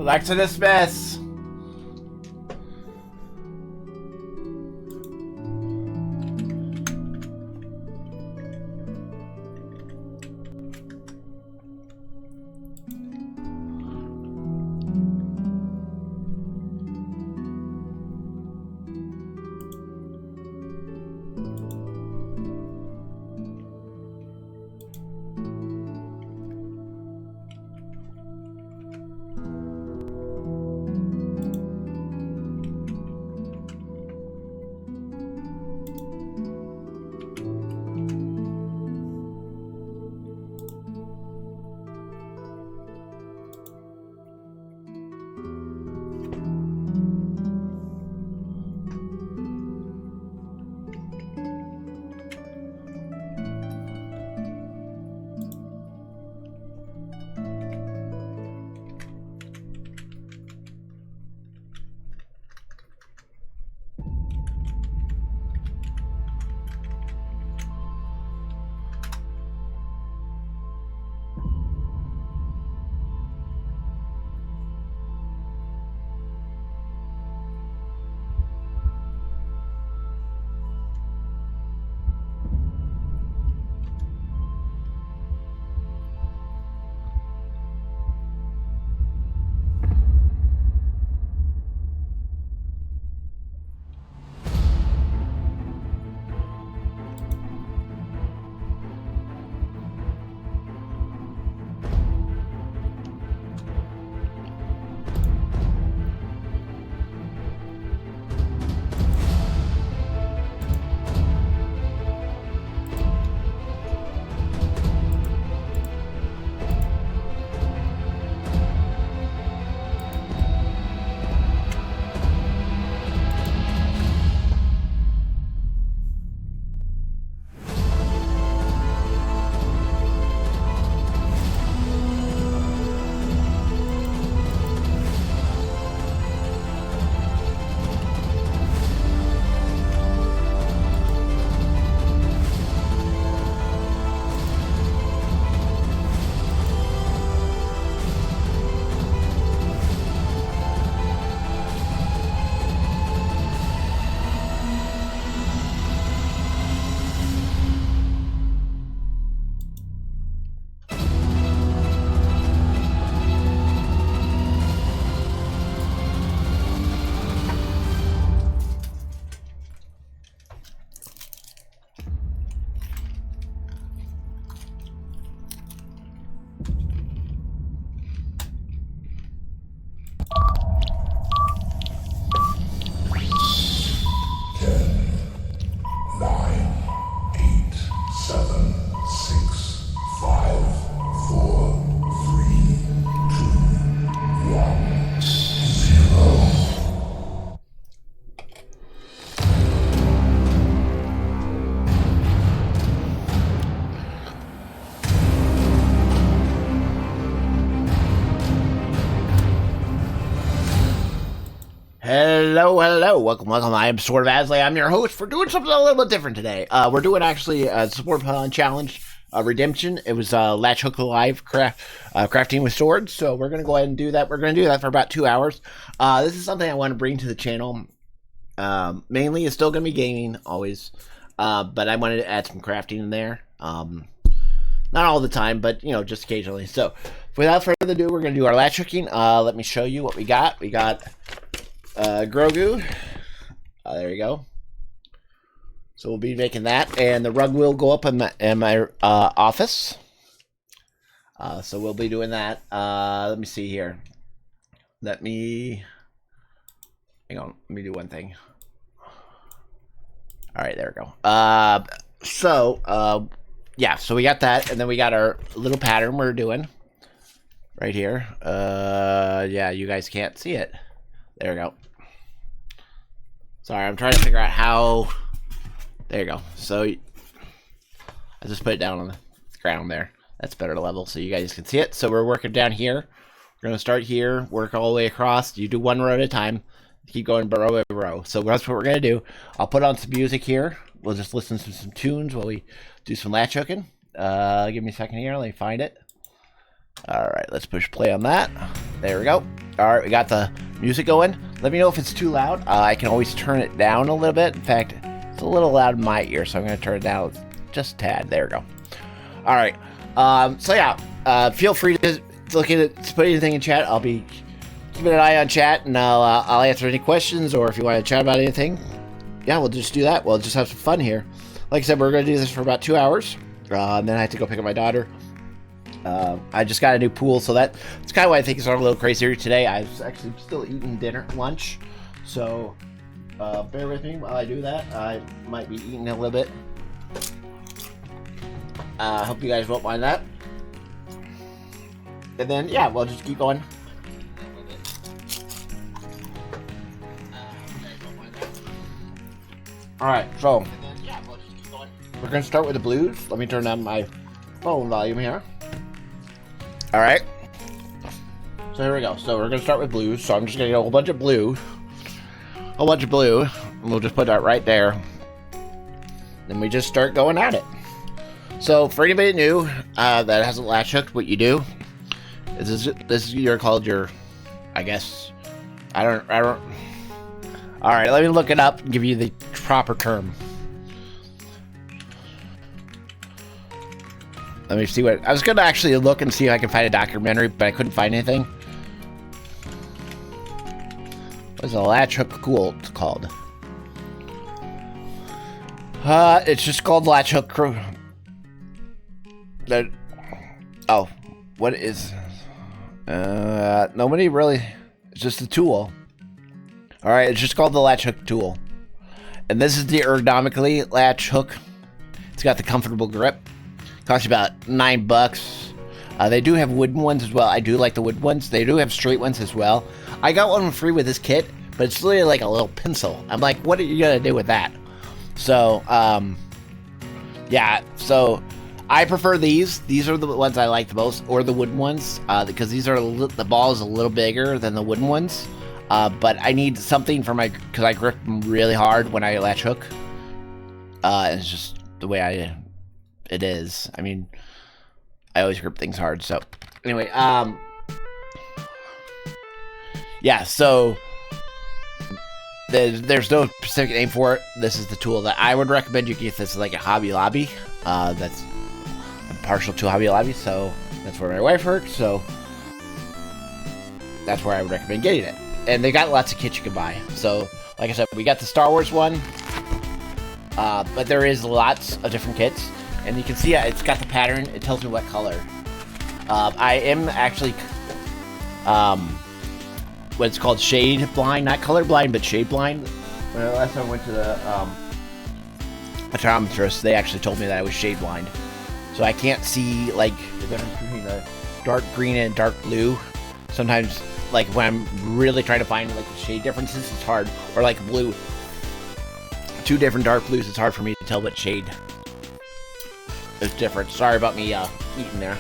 Back to dismiss. Hello, welcome. I am Sword Support-A-Thon. I'm your host for doing something a little bit different today. We're doing actually a Support-A-Thon challenge, redemption. It was Latch Hook Alive crafting with swords, so we're going to go ahead and do that. We're going to do that for about 2 hours. This is something I want to bring to the channel. Mainly, it's still going to be gaming, always, but I wanted to add some crafting in there. Not all the time, but, you know, just occasionally. So, without further ado, we're going to do our latch hooking. Let me show you what we got. We got Grogu. There you go. So we'll be making that, and the rug will go up in my office. So we'll be doing that. Let me see here. Hang on. Let me do one thing. All right, there we go. Yeah. So we got that, and then we got our little pattern we're doing right here. Yeah, you guys can't see it. There we go. Sorry, I'm trying to figure out how. There you go. So I just put it down on the ground there. That's better level so you guys can see it. So we're working down here. We're going to start here, work all the way across. You do one row at a time. Keep going row by row. So that's what we're going to do. I'll put on some music here. We'll just listen to some tunes while we do some latch hooking. Give me a second here. Let me find it. All right, let's push play on that. There we go. All right, we got the music going. Let me know if it's too loud. I can always turn it down a little bit. In fact, it's a little loud in my ear, so I'm going to turn it down just a tad. There we go. All right. So yeah, feel free to look at it, to put anything in chat. I'll be keeping an eye on chat, and I'll answer any questions, or if you want to chat about anything, yeah, we'll just do that. We'll just have some fun here. Like I said, we're going to do this for about 2 hours, and then I have to go pick up my daughter. I just got a new pool, so that's kind of why I think it's a little crazier today. I was actually still eating lunch, so bear with me while I do that. I might be eating a little bit. Hope you guys won't mind that. And then, yeah, we'll just keep going. Alright, so we're going to start with the blues. Let me turn down my phone volume here. Alright. So here we go. So we're going to start with blues. So I'm just going to get a whole bunch of blue. And we'll just put that right there. Then we just start going at it. So for anybody new that hasn't latch hooked, what you do is this is called your, I guess, I don't. All right, let me look it up and give you the proper term. Let me see what I was gonna actually look and see if I can find a documentary, but I couldn't find anything. What's a latch hook called? It's just called latch hook. Oh, what is? Nobody really. It's just a tool. All right, it's just called the latch hook tool, and this is the ergonomically latch hook. It's got the comfortable grip. Costs you about $9. They do have wooden ones as well. I do like the wooden ones. They do have straight ones as well. I got one free with this kit, but it's literally like a little pencil. I'm like, what are you gonna do with that? So, yeah. So, I prefer these. These are the ones I like the most, or the wooden ones, because these are the ball is a little bigger than the wooden ones. But I need something for because I grip them really hard when I latch hook. It's just the way it is. I mean, I always grip things hard. So, anyway, yeah. So there's no specific name for it. This is the tool that I would recommend you get. This is like a Hobby Lobby. I'm partial to Hobby Lobby, so that's where my wife works. So that's where I would recommend getting it. And they got lots of kits you can buy. So, like I said, we got the Star Wars one, but there is lots of different kits. And you can see it's got the pattern. It tells me what color. I am actually what's called shade blind, not color blind, but shade blind. When last time I went to the optometrist, they actually told me that I was shade blind, so I can't see like the difference between the dark green and dark blue. Sometimes, like when I'm really trying to find like the shade differences, it's hard. Or like blue, two different dark blues, it's hard for me to tell what shade is different. Sorry about me eating there.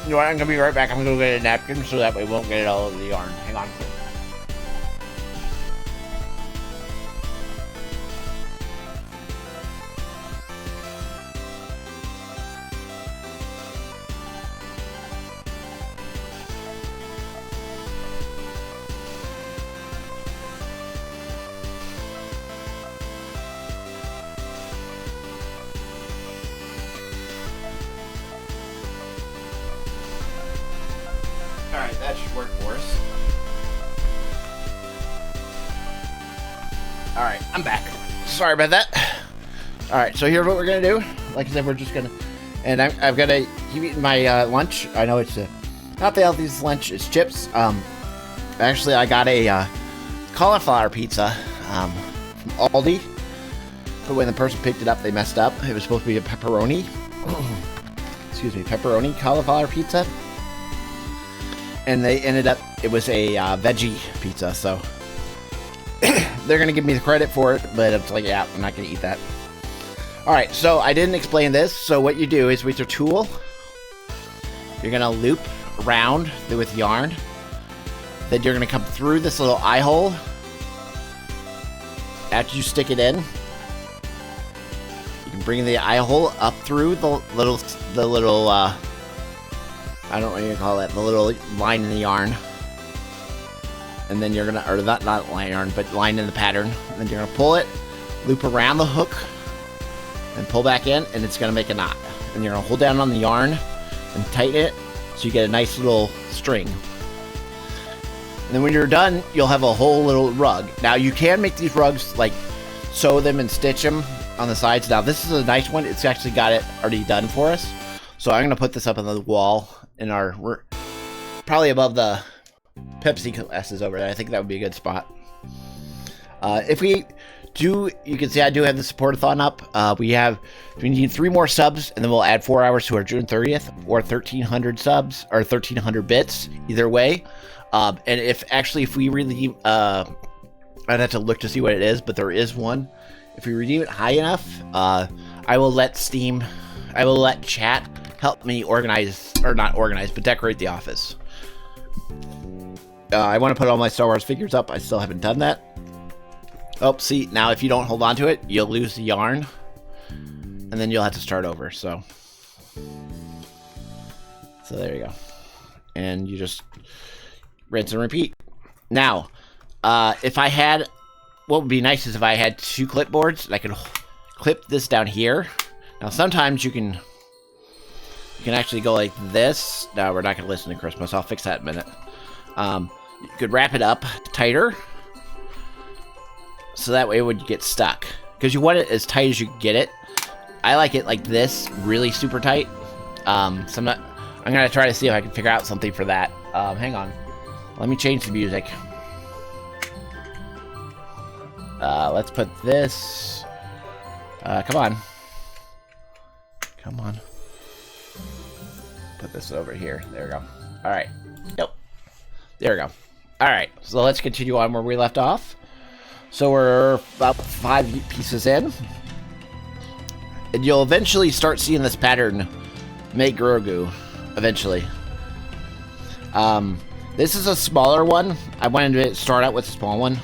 You know what? I'm gonna be right back. I'm gonna go get a napkin so that way we won't get it all over the yarn. Hang on. Alright, that should work for us. Alright, I'm back. Sorry about that. Alright, so here's what we're gonna do. Like I said, we're just gonna... And I've got to keep eating my lunch. I know it's not the healthiest lunch. It's chips. Actually, I got a cauliflower pizza from Aldi. But when the person picked it up, they messed up. It was supposed to be a pepperoni. Excuse me, pepperoni cauliflower pizza. And they ended up, it was a veggie pizza, so they're going to give me the credit for it, but it's like, yeah, I'm not going to eat that. Alright, so I didn't explain this, so what you do is with your tool, you're going to loop around with yarn, then you're going to come through this little eye hole. After you stick it in, you can bring the eye hole up through the little I don't know what you call that, the little line in the yarn. And then you're gonna, or not line yarn, but line in the pattern. And then you're gonna pull it, loop around the hook, and pull back in, and it's gonna make a knot. And you're gonna hold down on the yarn and tighten it so you get a nice little string. And then when you're done, you'll have a whole little rug. Now you can make these rugs, like sew them and stitch them on the sides. Now this is a nice one. It's actually got it already done for us. So I'm gonna put this up on the wall in our, probably above the Pepsi glasses over there. I think that would be a good spot. If we do, you can see I do have the support-a-thon up. We need 3 more subs, and then we'll add 4 hours to our June 30th, or 1,300 subs, or 1,300 bits, either way. And if we really, I'd have to look to see what it is, but there is one. If we redeem it high enough, I will let chat help me organize, or not organize, but decorate the office. I want to put all my Star Wars figures up. I still haven't done that. Oh, see, now if you don't hold on to it, you'll lose the yarn, and then you'll have to start over, so there you go. And you just rinse and repeat. Now, if I had, what would be nice is if I had 2 clipboards, and I could clip this down here. Now, sometimes you can actually go like this. No, we're not going to listen to Christmas. I'll fix that in a minute. You could wrap it up tighter, so that way it would get stuck. Because you want it as tight as you can get it. I like it like this, really super tight. So I'm going to try to see if I can figure out something for that. Hang on. Let me change the music. Let's put this. Come on. Come on. Put this over here. There we go. Alright. Yep. There we go. Alright. So let's continue on where we left off. So we're about 5 pieces in. And you'll eventually start seeing this pattern make Grogu. Eventually. This is a smaller one. I wanted to start out with a small one.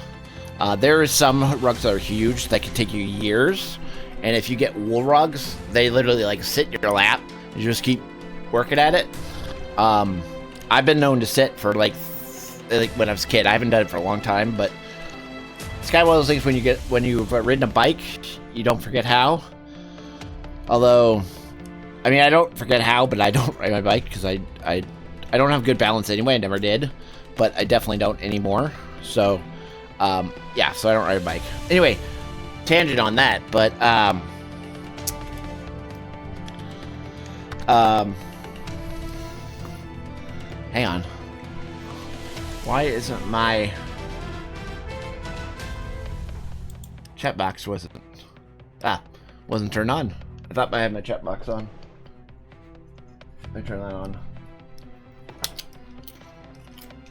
There are some rugs that are huge that can take you years. And if you get wool rugs, they literally like sit in your lap. You just keep working at it. I've been known to sit for like when I was a kid. I haven't done it for a long time, but it's kind of one of those things when you've ridden a bike, you don't forget how. Although, I mean, I don't forget how, but I don't ride my bike because I don't have good balance anyway. I never did, but I definitely don't anymore. So, yeah, so I don't ride a bike. Anyway, tangent on that, but, hang on. Why isn't my chat box wasn't turned on? I thought I had my chat box on. Let me turn that on.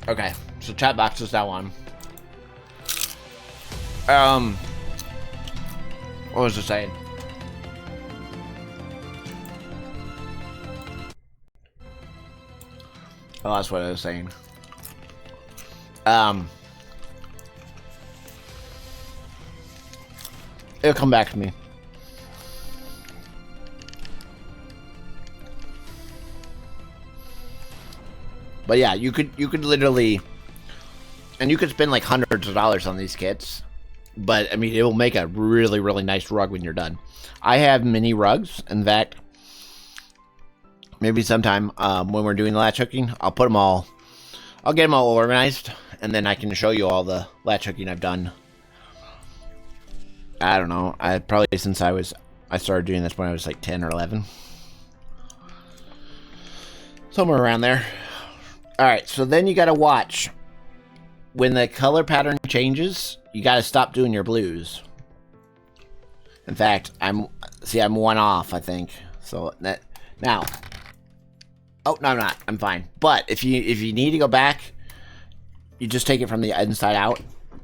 Okay, so chat box is now on. What was I saying? Oh, that's what I was saying. It'll come back to me. But yeah, you could literally, and you could spend like hundreds of dollars on these kits. But I mean, it will make a really, really nice rug when you're done. I have mini rugs. In fact, maybe sometime when we're doing the latch hooking, I'll get them all organized, and then I can show you all the latch hooking I've done. I don't know. Probably since I started doing this when I was like 10 or 11, somewhere around there. All right, so then you got to watch when the color pattern changes. You got to stop doing your blues. In fact, I'm 1 off, I think. So that now. Oh, no, I'm not. I'm fine. But if you need to go back, you just take it from the inside out,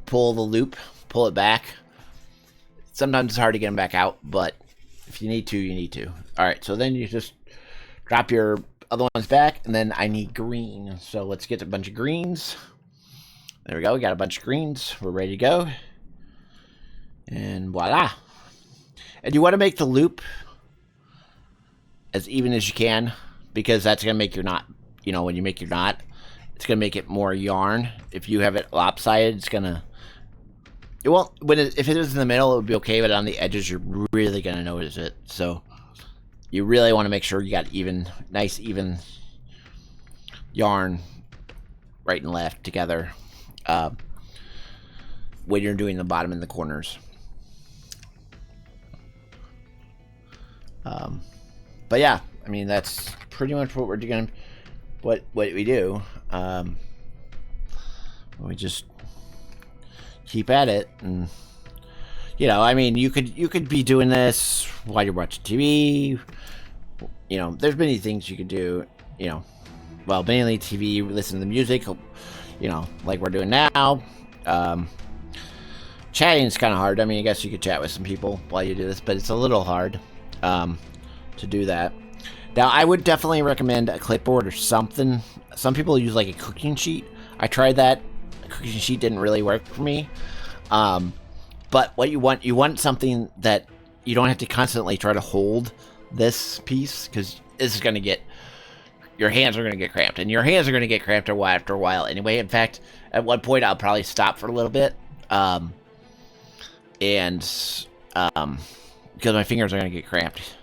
pull the loop, pull it back. Sometimes it's hard to get them back out, but if you need to, you need to. All right, so then you just drop your other ones back, and then I need green. So let's get a bunch of greens. There we go. We got a bunch of greens. We're ready to go. And voila. And you want to make the loop as even as you can, because that's going to make your knot you know, when you make your knot, it's gonna make it more yarn. If you have it lopsided, it's gonna, it won't, if it is in the middle, it would be okay, but on the edges, you're really gonna notice it. So you really want to make sure you got nice even yarn right and left together when you're doing the bottom and the corners. But yeah, I mean, that's pretty much what we're doing. What we do. We just keep at it, and you know, I mean, you could be doing this while you're watching TV. You know, there's many things you could do. You know, well, mainly TV, listen to the music. You know, like we're doing now. Chatting is kind of hard. I mean, I guess you could chat with some people while you do this, but it's a little hard to do that. Now, I would definitely recommend a clipboard or something. Some people use like a cooking sheet. I tried that. A cooking sheet didn't really work for me. But what you want something that you don't have to constantly try to hold this piece, because this is going to get, your hands are going to get cramped, and your hands are going to get cramped after a while anyway. In fact, at one point I'll probably stop for a little bit, because my fingers are going to get cramped.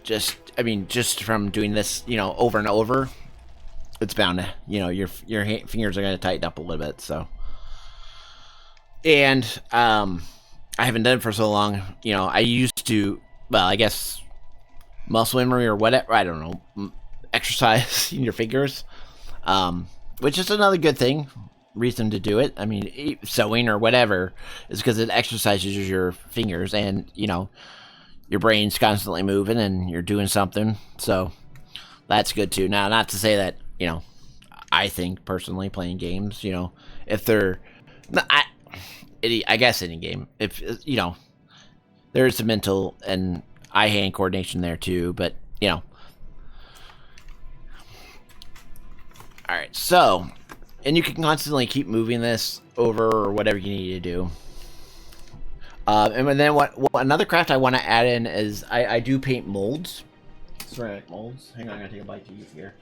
Just from doing this, you know, over and over, it's bound to, you know, your fingers are going to tighten up a little bit. So, and I haven't done it for so long. You know, I used to, well, I guess muscle memory or whatever, I don't know, exercise in your fingers, which is another good reason to do it. I mean, sewing or whatever is because it exercises your fingers, and you know, your brain's constantly moving and you're doing something, so that's good too. Now, not to say that, you know, I think personally playing games, you know, if they're, I guess any game, if, you know, there's some mental and eye-hand coordination there too, but, you know. Alright, so, and you can constantly keep moving this over or whatever you need to do. And then another craft I want to add in is I do paint molds. Ceramic molds. Hang on, I'm going to take a bite to eat here.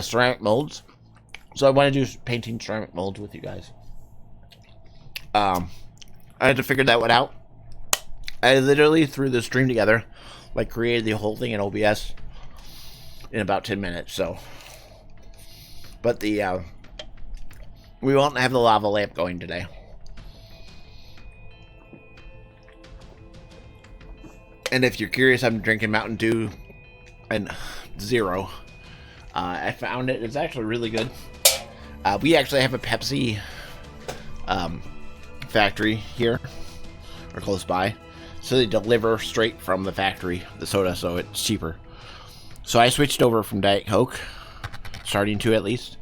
Ceramic molds. So I want to do painting ceramic molds with you guys. I had to figure that one out. I literally threw this stream together, like created the whole thing in OBS in about 10 minutes, so. But we won't have the lava lamp going today. And if you're curious, I'm drinking Mountain Dew and Zero. I found it. It's actually really good. We actually have a Pepsi factory here, or close by. So they deliver straight from the factory, the soda, so it's cheaper. So I switched over from Diet Coke, starting to at least,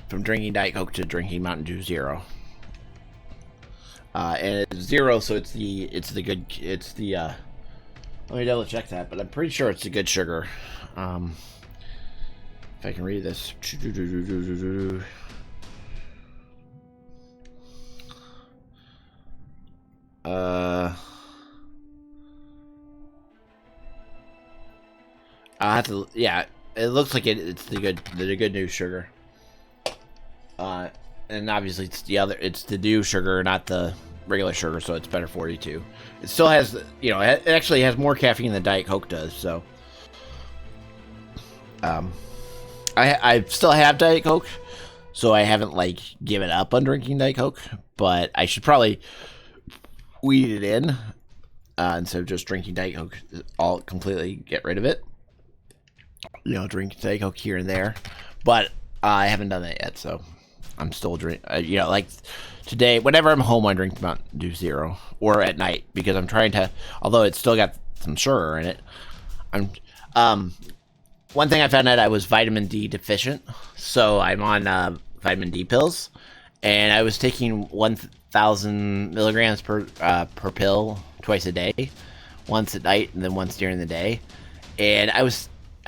from drinking Diet Coke to drinking Mountain Dew Zero. And it's Zero, so it's the let me double check that, but I'm pretty sure it's the good sugar. If I can read this. I'll have to, yeah, it looks like it's the good news sugar. And obviously it's the new sugar, not the regular sugar, so it's better for you too. It still has, you know, it actually has more caffeine than Diet Coke does, so. I still have Diet Coke, so I haven't, like, given up on drinking Diet Coke, but I should probably weed it in, instead of just drinking Diet Coke, I'll completely get rid of it. You know, drink Diet Coke here and there, but I haven't done that yet, so I'm still drinking, you know, like, today, whenever I'm home, I drink Mountain Dew Zero, or at night, because I'm trying to, although it's still got some sugar in it, one thing I found out, I was vitamin D deficient, so I'm on vitamin D pills, and I was taking 1,000 milligrams per pill twice a day, once at night and then once during the day, and I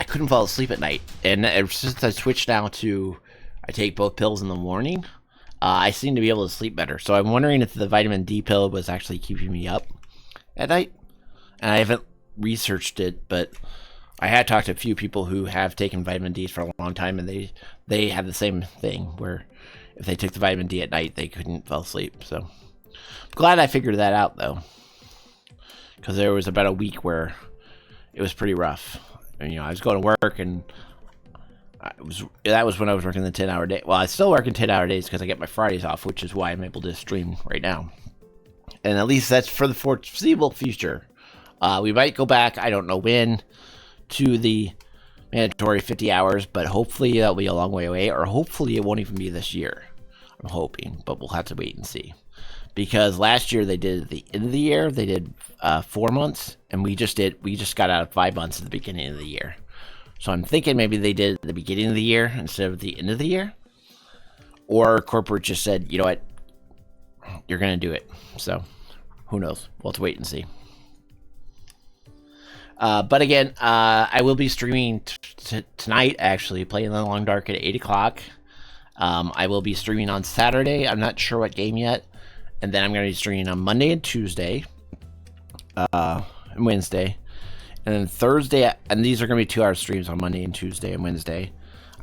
couldn't fall asleep at night, and ever since I switched now to I take both pills in the morning. I seem to be able to sleep better. So I'm wondering if the vitamin D pill was actually keeping me up at night. And I haven't researched it, but I had talked to a few people who have taken vitamin D for a long time, and they have the same thing where if they took the vitamin D at night, they couldn't fall asleep. So I'm glad I figured that out, though, because there was about a week where it was pretty rough. And, I was going to work, and that was when I was working the 10-hour day. Well, I still work in 10-hour days because I get my Fridays off, which is why I'm able to stream right now. And at least that's for the foreseeable future. We might go back, I don't know when, to the mandatory 50 hours, but hopefully that'll be a long way away, or hopefully it won't even be this year. I'm hoping, but we'll have to wait and see. Because last year they did at the end of the year, they did 4 months, and we just got out of 5 months at the beginning of the year. So I'm thinking maybe they did at the beginning of the year instead of the end of the year. Or corporate just said, you know what, you're going to do it. So who knows? We'll have to wait and see. But again, I will be streaming tonight, actually, playing in the Long Dark at 8 o'clock. I will be streaming on Saturday. I'm not sure what game yet. And then I'm going to be streaming on Monday and Tuesday. And Wednesday. And then Thursday, and these are going to be 2-hour streams on Monday and Tuesday and Wednesday.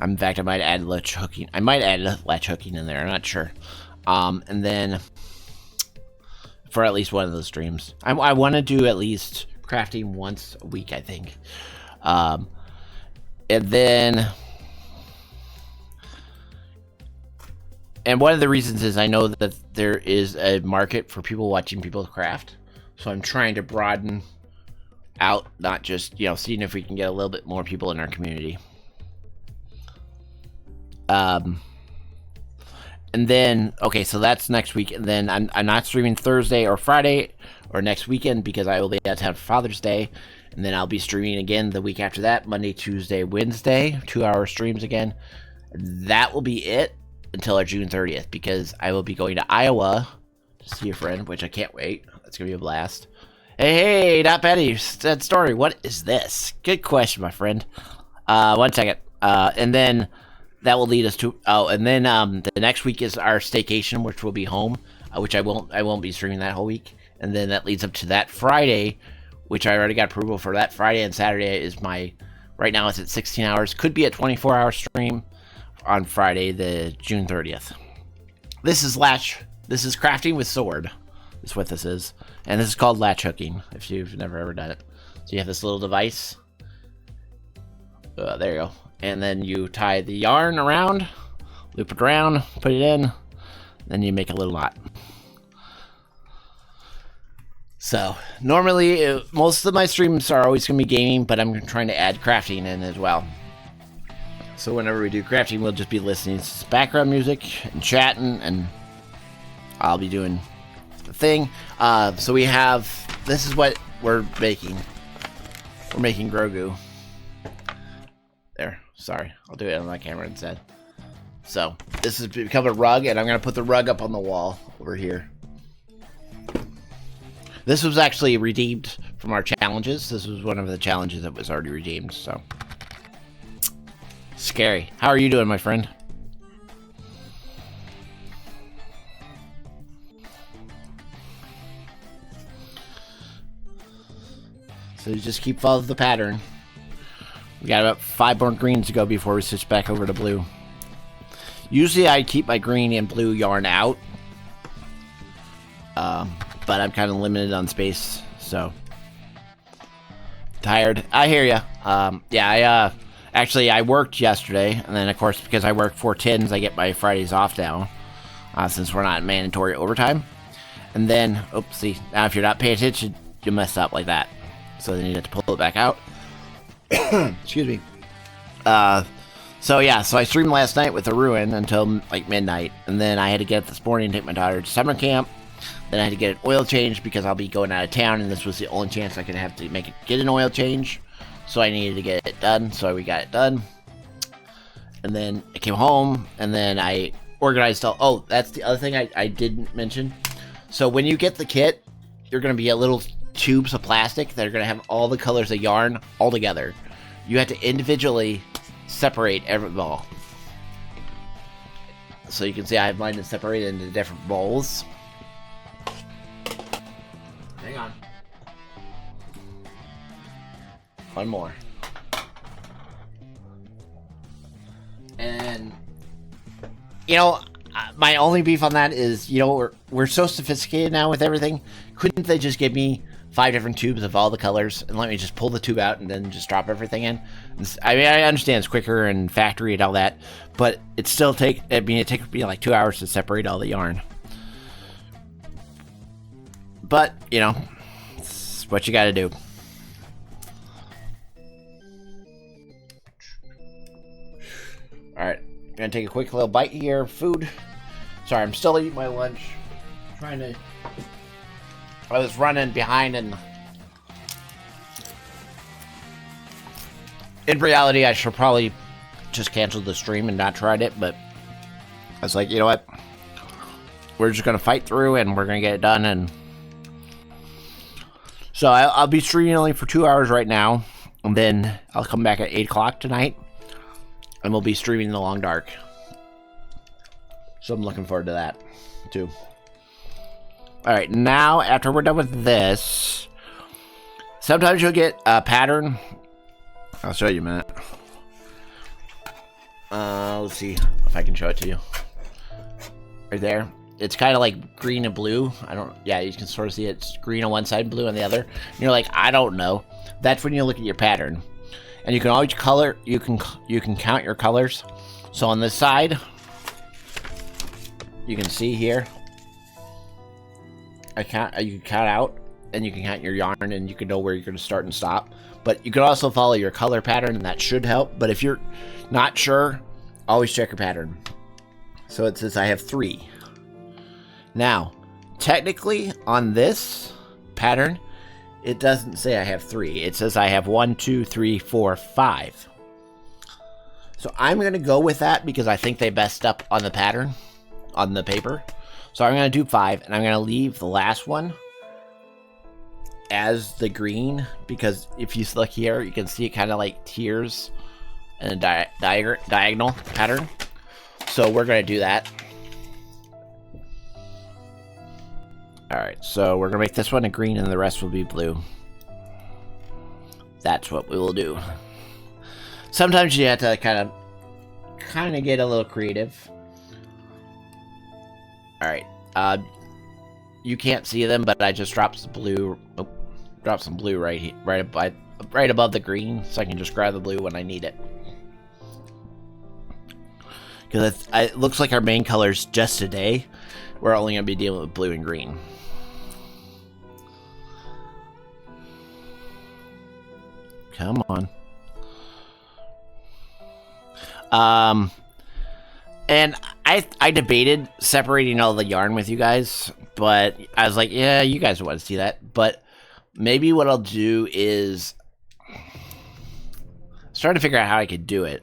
In fact, I might add latch hooking. I might add latch hooking in there. I'm not sure. And then for at least one of those streams, I want to do at least crafting once a week, I think. And then, and one of the reasons is I know that there is a market for people watching people craft. So I'm trying to broaden out, not just, seeing if we can get a little bit more people in our community. And then, okay, so that's next week. And then I'm not streaming Thursday or Friday or next weekend because I will be out of town for Father's Day. And then I'll be streaming again the week after that, Monday, Tuesday, Wednesday, 2-hour streams again. That will be it until our June 30th because I will be going to Iowa to see a friend, which I can't wait. That's going to be a blast. Hey, not Betty. Sad story. What is this? Good question, my friend. 1 second. And then that will lead us to. Oh, and then the next week is our staycation, which will be home, which I won't be streaming that whole week. And then that leads up to that Friday, which I already got approval for. That Friday and Saturday is my. Right now it's at 16 hours. Could be a 24-hour stream on Friday, the June 30th. This is Latch. This is crafting with sword. Is what this is. And this is called latch hooking, if you've never ever done it. So you have this little device. There you go. And then you tie the yarn around, loop it around, put it in, then you make a little knot. So normally, most of my streams are always going to be gaming, but I'm trying to add crafting in as well. So whenever we do crafting, we'll just be listening to background music and chatting, and I'll be doing the thing. So we have, this is what we're making. We're making Grogu. There, sorry, I'll do it on my camera instead. So this has become a rug, and I'm gonna put the rug up on the wall over here. This was actually redeemed from our challenges. This was one of the challenges that was already redeemed, so. Scary. How are you doing, my friend? So you just keep following the pattern. We got about 5 more greens to go before we switch back over to blue. Usually I keep my green and blue yarn out. But I'm kind of limited on space, so. Tired. I hear ya. Yeah, actually I worked yesterday, and then of course because I work 4/10s, I get my Fridays off now. Since we're not mandatory overtime. And then, see, now if you're not paying attention, you mess up like that. So then you have to pull it back out. Excuse me. So yeah, so I streamed last night with the Ruin until like midnight, and then I had to get up this morning and take my daughter to summer camp. Then I had to get an oil change because I'll be going out of town, and this was the only chance I could have to get an oil change. So I needed to get it done, so we got it done. And then I came home, and then I organized all. Oh, that's the other thing I didn't mention. So when you get the kit, you're going to be a little tubes of plastic that are going to have all the colors of yarn all together. You have to individually separate every ball. So you can see I have mine separated into different bowls. Hang on. One more. And, you know, my only beef on that is, you know, we're so sophisticated now with everything. Couldn't they just give me 5 different tubes of all the colors and let me just pull the tube out and then just drop everything in? I mean, I understand it's quicker and factory and all that, it took me like 2 hours to separate all the yarn. But, you know, it's what you gotta do. Alright, gonna take a quick little bite here. Food. Sorry, I'm still eating my lunch. I was running behind, and in reality, I should probably just cancel the stream and not tried it, but I was like, you know what? We're just gonna fight through, and we're gonna get it done, and so I'll be streaming only for 2 hours right now, and then I'll come back at 8 o'clock tonight. And we'll be streaming in the long dark. So I'm looking forward to that, too. Alright, now, after we're done with this, sometimes you'll get a pattern. I'll show you in a minute. Let's see if I can show it to you. Right there. It's kind of like green and blue. Yeah, you can sort of see it's green on one side and blue on the other. And you're like, I don't know. That's when you look at your pattern. And you can always color, you can count your colors. So on this side, you can see here, you can count out, and you can count your yarn, and you can know where you're going to start and stop. But you can also follow your color pattern, and that should help. But if you're not sure, always check your pattern. So it says I have 3. Now, technically, on this pattern, it doesn't say I have 3. It says I have 1, 2, 3, 4, 5. So I'm going to go with that because I think they messed up on the pattern, on the paper. So I'm going to do 5, and I'm going to leave the last one as the green, because if you look here, you can see it kind of like tiers and a diagonal pattern. So we're going to do that. Alright, so we're going to make this one a green and the rest will be blue. That's what we will do. Sometimes you have to kind of get a little creative. Alright, you can't see them, but I just dropped some blue. Oh, dropped some blue right above the green, so I can just grab the blue when I need it. Because it looks like our main colors just today, we're only going to be dealing with blue and green. Come on. And I debated separating all the yarn with you guys, but I was like, yeah, you guys want to see that. But maybe what I'll do is start to figure out how I could do it.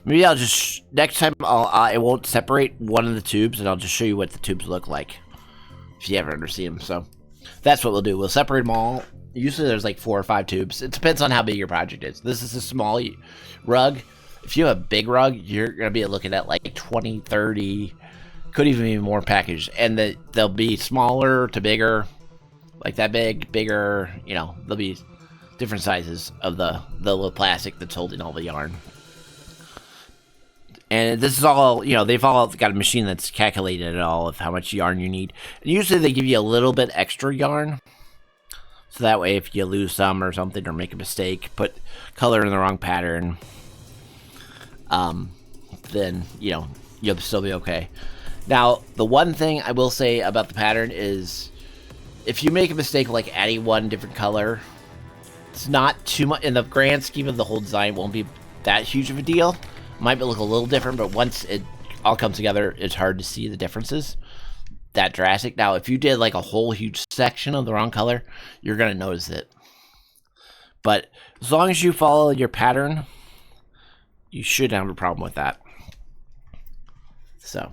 Maybe I'll just next time I won't separate one of the tubes, and I'll just show you what the tubes look like if you ever see them. So that's what we'll do. We'll separate them all. Usually there's like 4 or 5 tubes. It depends on how big your project is. This is a small rug. If you have a big rug, you're going to be looking at like 20, 30, could even be more packaged. And they'll be smaller to bigger, like that big, bigger, you know, they'll be different sizes of the little plastic that's holding all the yarn. And this is all, you know, they've all got a machine that's calculated all of how much yarn you need. And usually they give you a little bit extra yarn. So that way if you lose some or something or make a mistake, put color in the wrong pattern, then, you know, you'll still be okay. Now, the one thing I will say about the pattern is if you make a mistake like adding one different color, it's not too much. In the grand scheme of the whole design, it won't be that huge of a deal. Might look a little different, but once it all comes together, it's hard to see the differences that drastic. Now, if you did like a whole huge section of the wrong color, you're going to notice it. But as long as you follow your pattern, you shouldn't have a problem with that. So,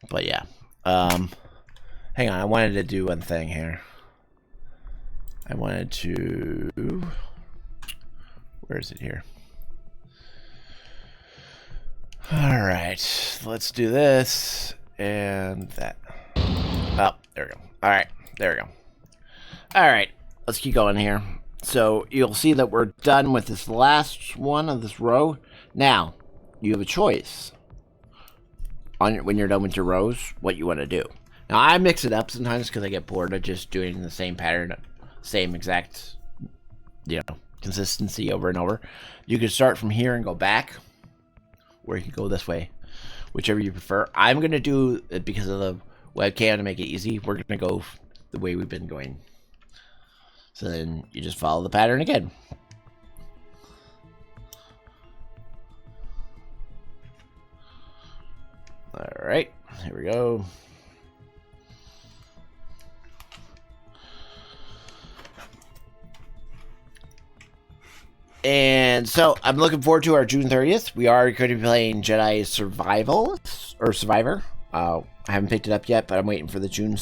but yeah. Hang on, I wanted to do one thing here. I wanted to... Where is it here? Alright, let's do this and that. Oh, there we go. Alright, there we go. Alright, let's keep going here. So you'll see that we're done with this last one of this row. Now, you have a choice when you're done with your rows, what you want to do. Now, I mix it up sometimes because I get bored of just doing the same pattern, same exact, consistency over and over. You can start from here and go back, or you can go this way, whichever you prefer. I'm going to do it because of the webcam to make it easy. We're going to go the way we've been going. So then you just follow the pattern again. Alright, here we go. And so I'm looking forward to our June 30th. We are going to be playing Jedi Survival or Survivor. I haven't picked it up yet, but I'm waiting for the June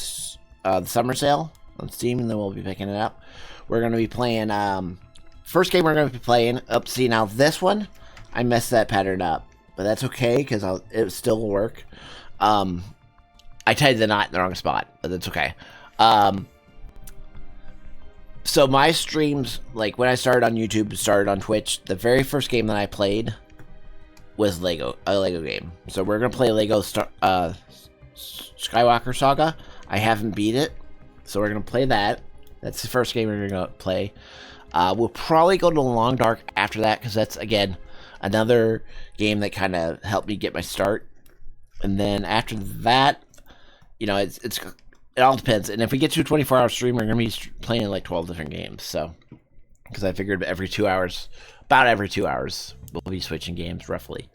the summer sale on Steam, and then we'll be picking it up. We're going to be playing first game we're going to be playing. See, now this one I messed that pattern up, but that's okay because it still will work. I tied the knot in the wrong spot, but that's okay. So my streams, like when I started on YouTube, started on Twitch, the very first game that I played was a Lego game. So we're gonna play Lego Skywalker Saga. I haven't beat it, so we're gonna play that. That's the first game we're gonna play. We'll probably go to Long Dark after that because that's again another game that kind of helped me get my start. And then after that, it all depends. And if we get to a 24-hour stream, we're going to be playing like 12 different games. So, because I figured every 2 hours, we'll be switching games roughly.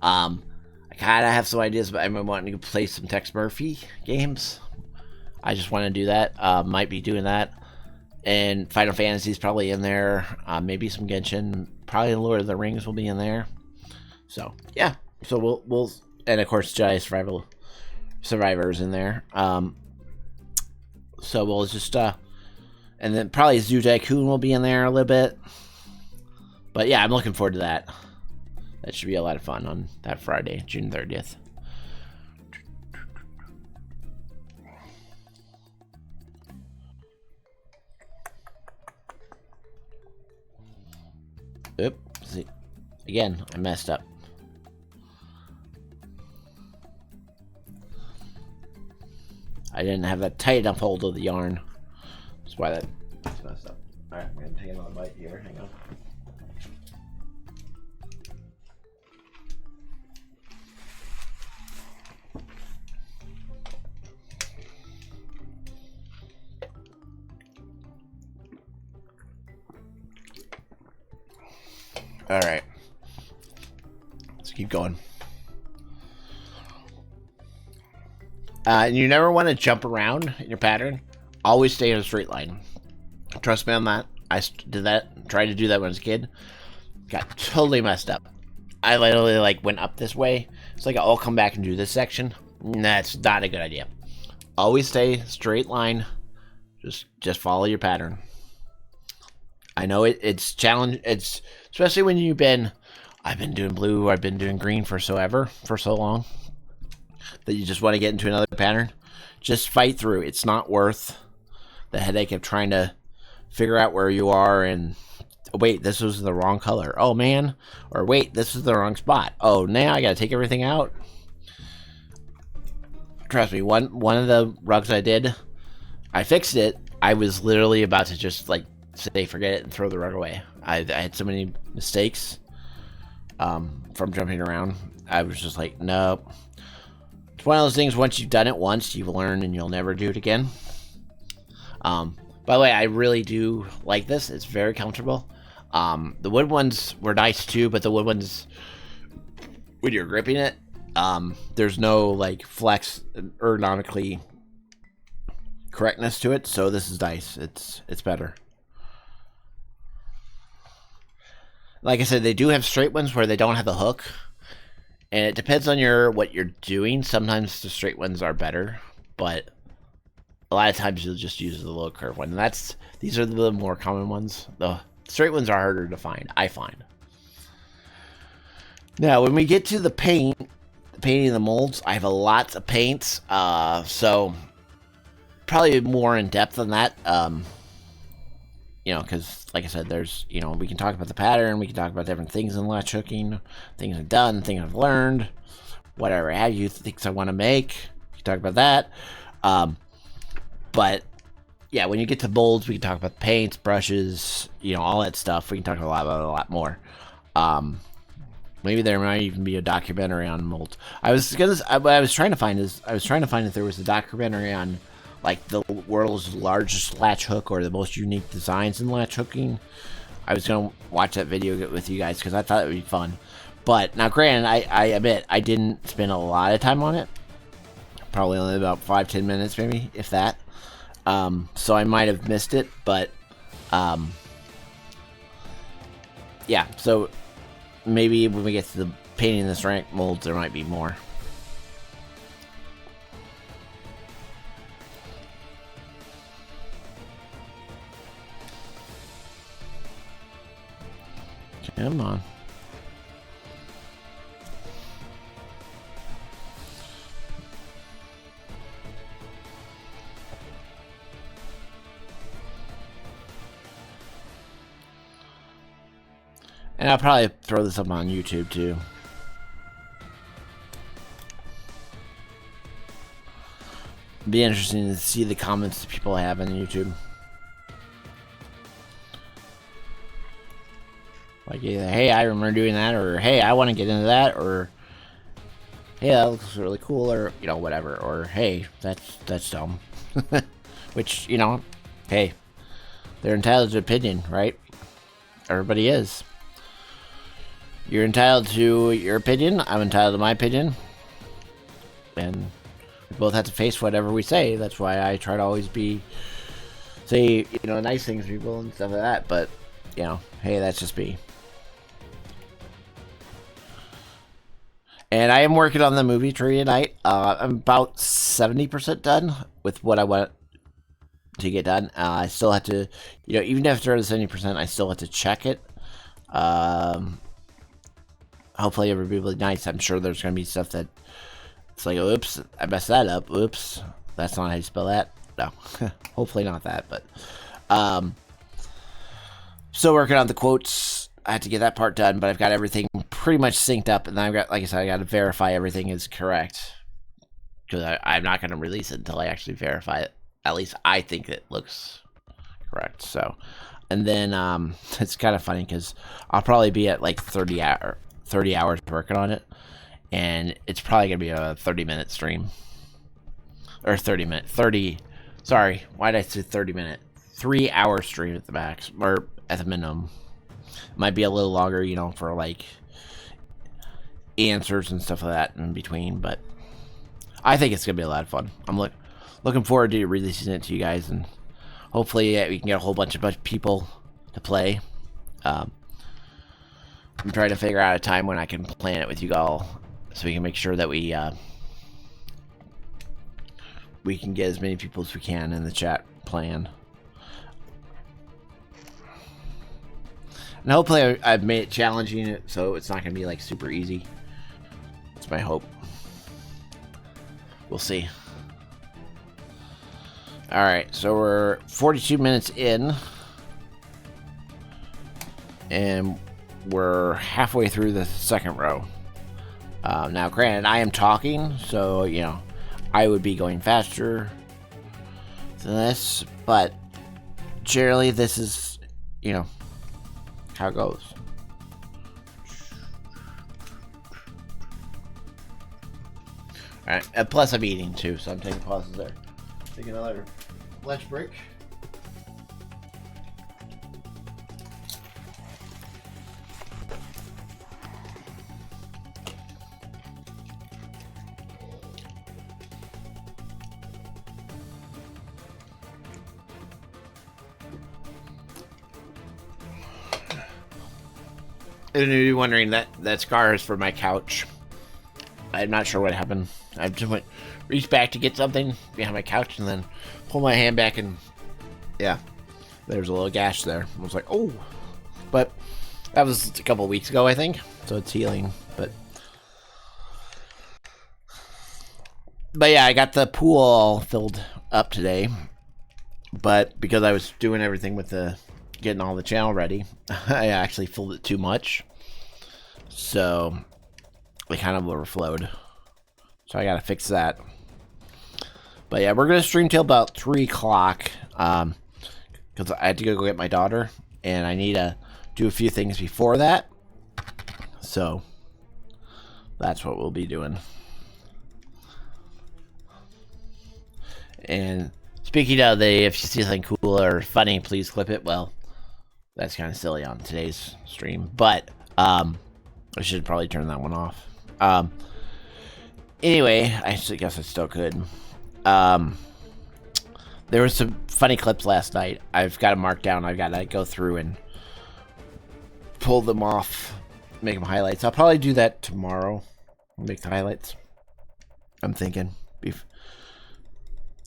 I kind of have some ideas, but I'm wanting to play some Tex Murphy games. I just want to do that. Might be doing that. And Final Fantasy's probably in there. Maybe some Genshin. Probably Lord of the Rings will be in there. So, yeah. So we'll and of course Jedi Survivor's in there. So we'll just and then probably Zoo Tycoon will be in there a little bit. But yeah, I'm looking forward to that. That should be a lot of fun on that Friday, June 30th. Oop, see, again, I messed up. I didn't have a tight enough hold of the yarn. That's why that's messed up. Alright, I'm going to take another bite here. Hang on. Alright. Let's keep going. And you never want to jump around in your pattern. Always stay in a straight line. Trust me on that. I did that. Tried to do that when I was a kid. Got totally messed up. I literally went up this way. It's like I'll come back and do this section. That's not a good idea. Always stay straight line. Just follow your pattern. I know it's challenge. It's especially when I've been doing blue. I've been doing green for so long. That you just want to get into another pattern, just fight through. It's not worth the headache of trying to figure out where you are and wait, this was the wrong color. Oh man, or wait, this is the wrong spot. Oh, now I gotta take everything out. Trust me, one of the rugs I did, I fixed it. I was literally about to just say forget it and throw the rug away. I had so many mistakes from jumping around. I was just like, nope. One of those things, once you've done it once, you've learned and you'll never do it again. By the way, I really do like this. It's very comfortable. The wood ones were nice too, but the wood ones, when you're gripping it, there's no flex ergonomically correctness to it, so this is nice. It's better. Like I said, they do have straight ones where they don't have the hook. And it depends on what you're doing. Sometimes the straight ones are better, but a lot of times you'll just use the low curve one. And these are the more common ones. The straight ones are harder to find, I find. Now, when we get to the painting the molds, I have a lot of paints, so probably more in depth than that. You know, because like I said, there's, you know, we can talk about the pattern, we can talk about different things in latch hooking, things I've done, things I've learned, whatever have you, things I want to make. We can talk about that. But yeah, when you get to molds, we can talk about paints, brushes, you know, all that stuff. We can talk about a lot more. Maybe there might even be a documentary on molds. What I was trying to find if there was a documentary on like the world's largest latch hook or the most unique designs in latch hooking. I was gonna watch that video with you guys because I thought it would be fun. But now, granted, I admit I didn't spend a lot of time on it. Probably only about 5-10 minutes, maybe, if that. So I might have missed it, but yeah. So maybe when we get to the painting the ceramic molds, there might be more. Come on. And I'll probably throw this up on YouTube too. It'd be interesting to see the comments that people have on YouTube. Like either, hey, I remember doing that, or hey, I want to get into that, or hey, that looks really cool, or you know, whatever, or hey, that's dumb. Which, you know, hey, they're entitled to opinion, right? Everybody is. You're entitled to your opinion. I'm entitled to my opinion. And we both have to face whatever we say. That's why I try to always say, you know, nice things to people and stuff like that. But, you know, hey, that's just me. And I am working on the movie tree tonight. I'm about 70% done with what I want to get done. I still have to, you know, even after the 70%, I still have to check it. Hopefully everybody will be nice. I'm sure there's going to be stuff that it's like, oops, I messed that up. Oops, that's not how you spell that. No, hopefully not that, but still working on the quotes. I have to get that part done, but I've got everything pretty much synced up, and then I've got, like I said, I got to verify everything is correct, because I'm not going to release it until I actually verify it. At least I think it looks correct. So, and then it's kind of funny because I'll probably be at like 30 hours working on it, and it's probably gonna be a 30-minute stream, or 30. Sorry, why did I say 30-minute? 3-hour stream at the max, or at the minimum. Might be a little longer, you know, for like answers and stuff like that in between, but I think it's gonna be a lot of fun. I'm looking forward to releasing it to you guys, and hopefully we can get a whole bunch of people to play. I'm trying to figure out a time when I can plan it with you all, so we can make sure that we can get as many people as we can in the chat playing. And hopefully I've made it challenging, so it's not going to be like super easy. That's my hope. We'll see. Alright, so we're 42 minutes in. And we're halfway through the second row. Now, granted, I am talking, so, you know, I would be going faster than this, but generally this is, you know, how it goes. Alright, plus I'm eating too, so I'm taking pauses there. Take another lunch break. And you're wondering, that scar is for my couch. I'm not sure what happened. I just reached back to get something behind my couch and then pulled my hand back, and yeah, there's a little gash there. I was like, oh. But That was a couple weeks ago, I think. So it's healing, but yeah, I got the pool all filled up today. But because I was doing everything with getting all the channel ready, I actually filled it too much. So it kind of overflowed. So I gotta fix that. But yeah, we're gonna stream till about 3 o'clock. Because I had to go get my daughter, and I need to do a few things before that. So that's what we'll be doing. And speaking of if you see something cool or funny, please clip it. Well, that's kind of silly on today's stream, but I should probably turn that one off. Anyway, I guess I still could. There were some funny clips last night. I've got them marked down. I've got to go through and pull them off, make them highlights. I'll probably do that tomorrow. Make the highlights. I'm thinking, because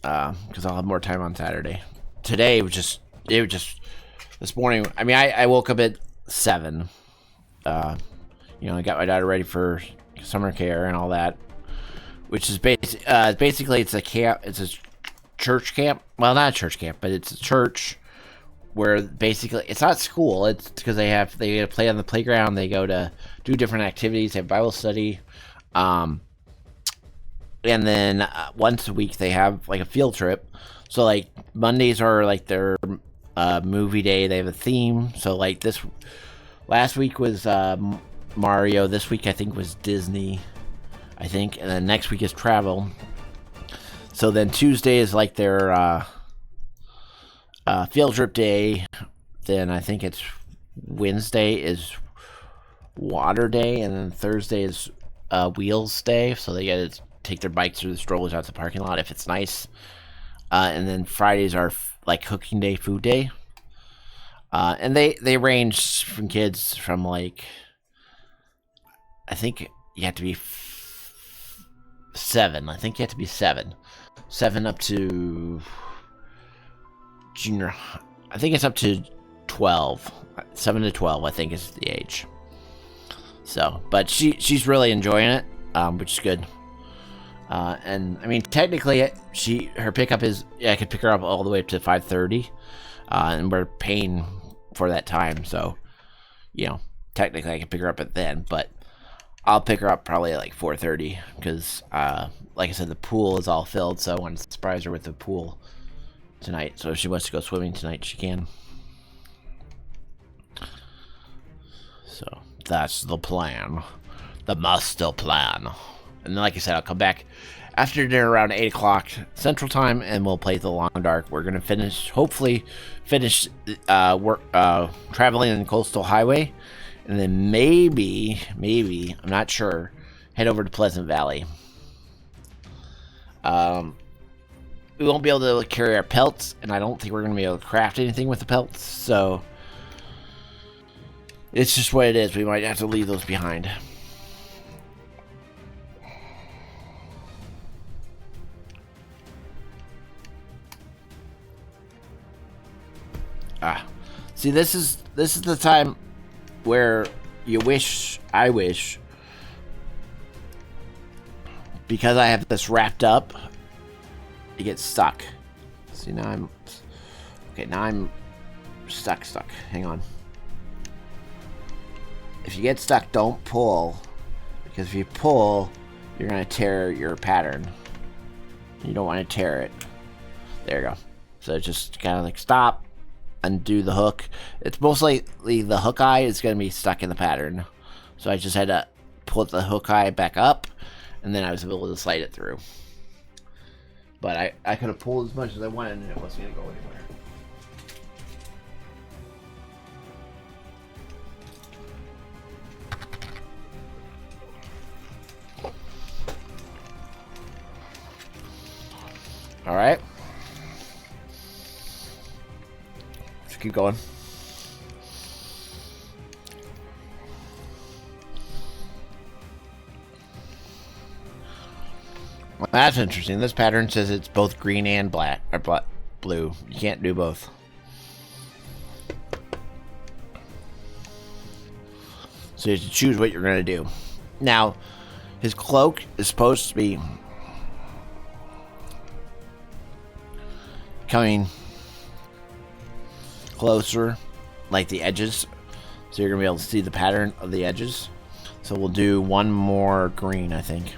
I'll have more time on Saturday. Today it was just this morning. I mean, I woke up at 7. I got my daughter ready for summer care and all that, which is basically it's a camp. It's a church camp. Well, not a church camp, but it's a church where basically it's not school. It's because they play on the playground. They go to do different activities. They have Bible study, and then once a week they have like a field trip. So like Mondays are like their movie day. They have a theme. So like last week was Mario. This week I think was Disney. I think, and then next week is travel. So then Tuesday is like their field trip day. Then I think it's Wednesday is water day, and then Thursday is wheels day. So they get to take their bikes through the strollers out to the parking lot if it's nice. And then Fridays are like cooking day, food day. And they range from kids from like, I think you have to be 7. I think you have to be 7 up to junior. I think it's up to 12. 7 to 12, I think, is the age. So, but she's really enjoying it, which is good. And I mean, technically, her pickup is I could pick her up all the way up to 5:30, and we're paying for that time. So, technically, I can pick her up at then, but I'll pick her up probably at like 4:30 because, like I said, the pool is all filled. So I wanted to surprise her with the pool tonight. So if she wants to go swimming tonight, she can. So that's the plan, the master plan. And then, like I said, I'll come back after dinner around 8 o'clock Central Time, and we'll play the Long Dark. We're gonna hopefully finish traveling in the Coastal Highway. And then maybe, I'm not sure, head over to Pleasant Valley. We won't be able to carry our pelts, and I don't think we're going to be able to craft anything with the pelts, so it's just what it is. We might have to leave those behind. See, this is the time where I wish, because I have this wrapped up, it gets stuck. See, now I'm stuck. Hang on. If you get stuck, don't pull, because if you pull, you're going to tear your pattern. You don't want to tear it. There you go. So just kind of like stop, undo the hook. It's most likely the hook eye is going to be stuck in the pattern. So I just had to pull the hook eye back up, and then I was able to slide it through. But I could have pulled as much as I wanted, and it wasn't going to go anywhere. All right. Let's keep going. Well, that's interesting. This pattern says it's both green and black, or blue. You can't do both. So you have to choose what you're going to do. Now, his cloak is supposed to be coming closer, like the edges. So you're going to be able to see the pattern of the edges. So we'll do one more green, I think.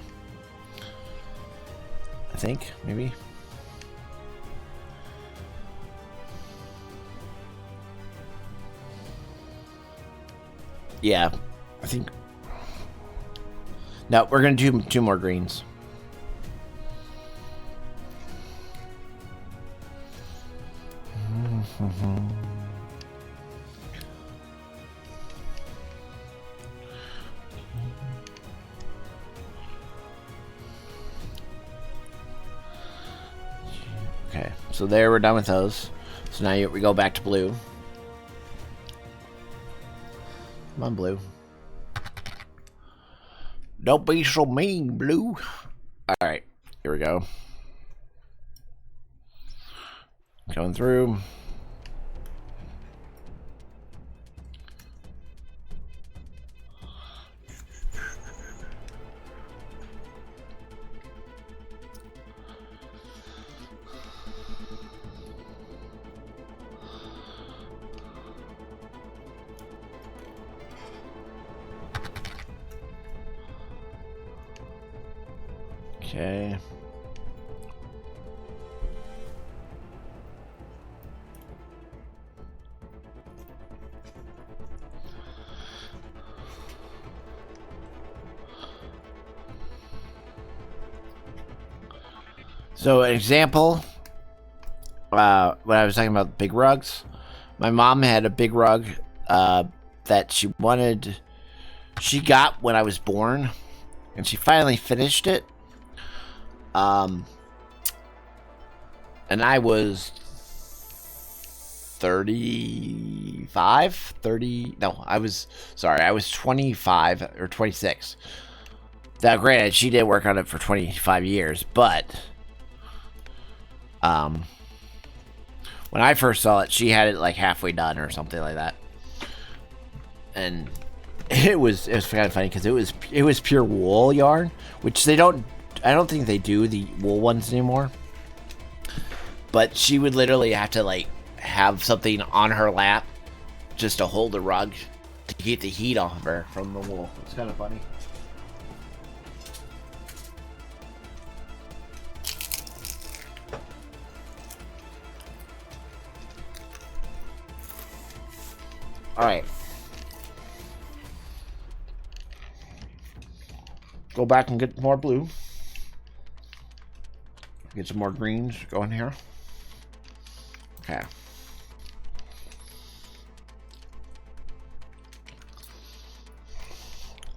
Maybe. Yeah, I think. No, we're going to do two more greens. Okay, so there, we're done with those. So now we go back to blue. Come on, blue. Don't be so mean, blue. Alright, here we go. Going through. Okay. So an example, when I was talking about big rugs, my mom had a big rug that she got when I was born, and she finally finished it. And I was 30, no, I was 25 or 26. Now, granted, she did work on it for 25 years, but, when I first saw it, she had it like halfway done or something like that. And it was kind of funny because it was pure wool yarn, which I don't think they do the wool ones anymore. But she would literally have to like have something on her lap just to hold the rug to keep the heat off of her from the wool. It's kind of funny. Alright. Go back and get more blue. Get some more greens going here. Okay.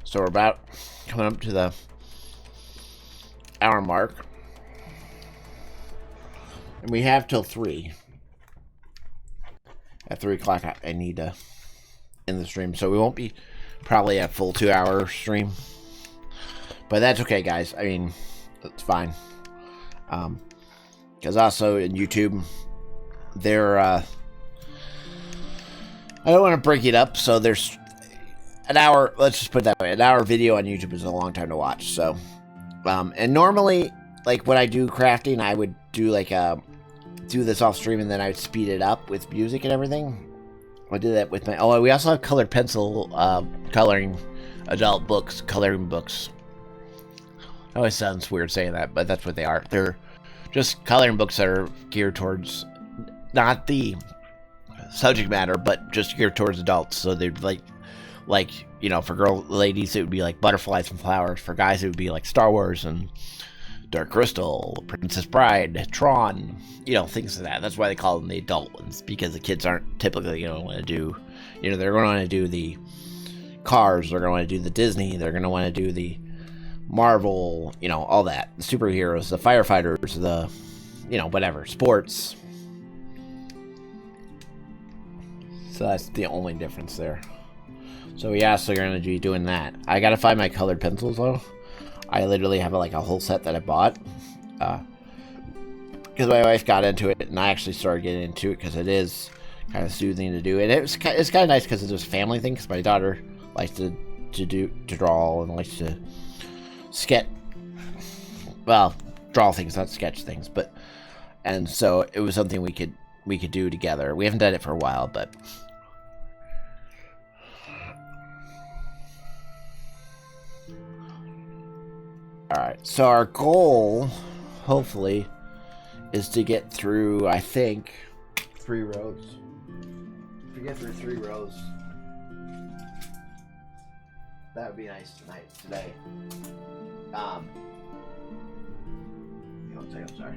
So we're about coming up to the hour mark. And we have till 3. At 3 o'clock I need to end the stream. So we won't be probably a full 2-hour stream. But that's okay, guys. I mean, that's fine. Because also in YouTube, they're, I don't want to break it up, so there's an hour, let's just put it that way, an hour video on YouTube is a long time to watch, so, and normally, like, when I do crafting, I would do, like, do this off stream, and then I would speed it up with music and everything. I do that with my, we also have colored pencil, coloring adult books, coloring books. It always sounds weird saying that, but that's what they are. They're just coloring books that are geared towards not the subject matter, but just geared towards adults. So they're like you know, for ladies it would be like Butterflies and Flowers. For guys it would be like Star Wars and Dark Crystal, Princess Bride, Tron, you know, things like that. That's why they call them the adult ones, because the kids aren't typically going to want to do, you know, they're going to want to do the Cars, they're going to want to do the Disney, they're going to want to do the Marvel, you know, all that. The superheroes, the firefighters, the, you know, whatever, sports. So that's the only difference there. So yeah, so you're going to be doing that. I got to find my colored pencils though. I literally have like a whole set that I bought. Because my wife got into it and I actually started getting into it because it is kind of soothing to do. And it's kind of nice because it's just a family thing, because my daughter likes to to draw and likes to sketch. Well, draw things, not sketch things, and so it was something we could do together. We haven't done it for a while, but all right. So our goal, hopefully, is to get through, I think, 3 rows. If we get through 3 rows, that would be nice today. One second, I'm sorry.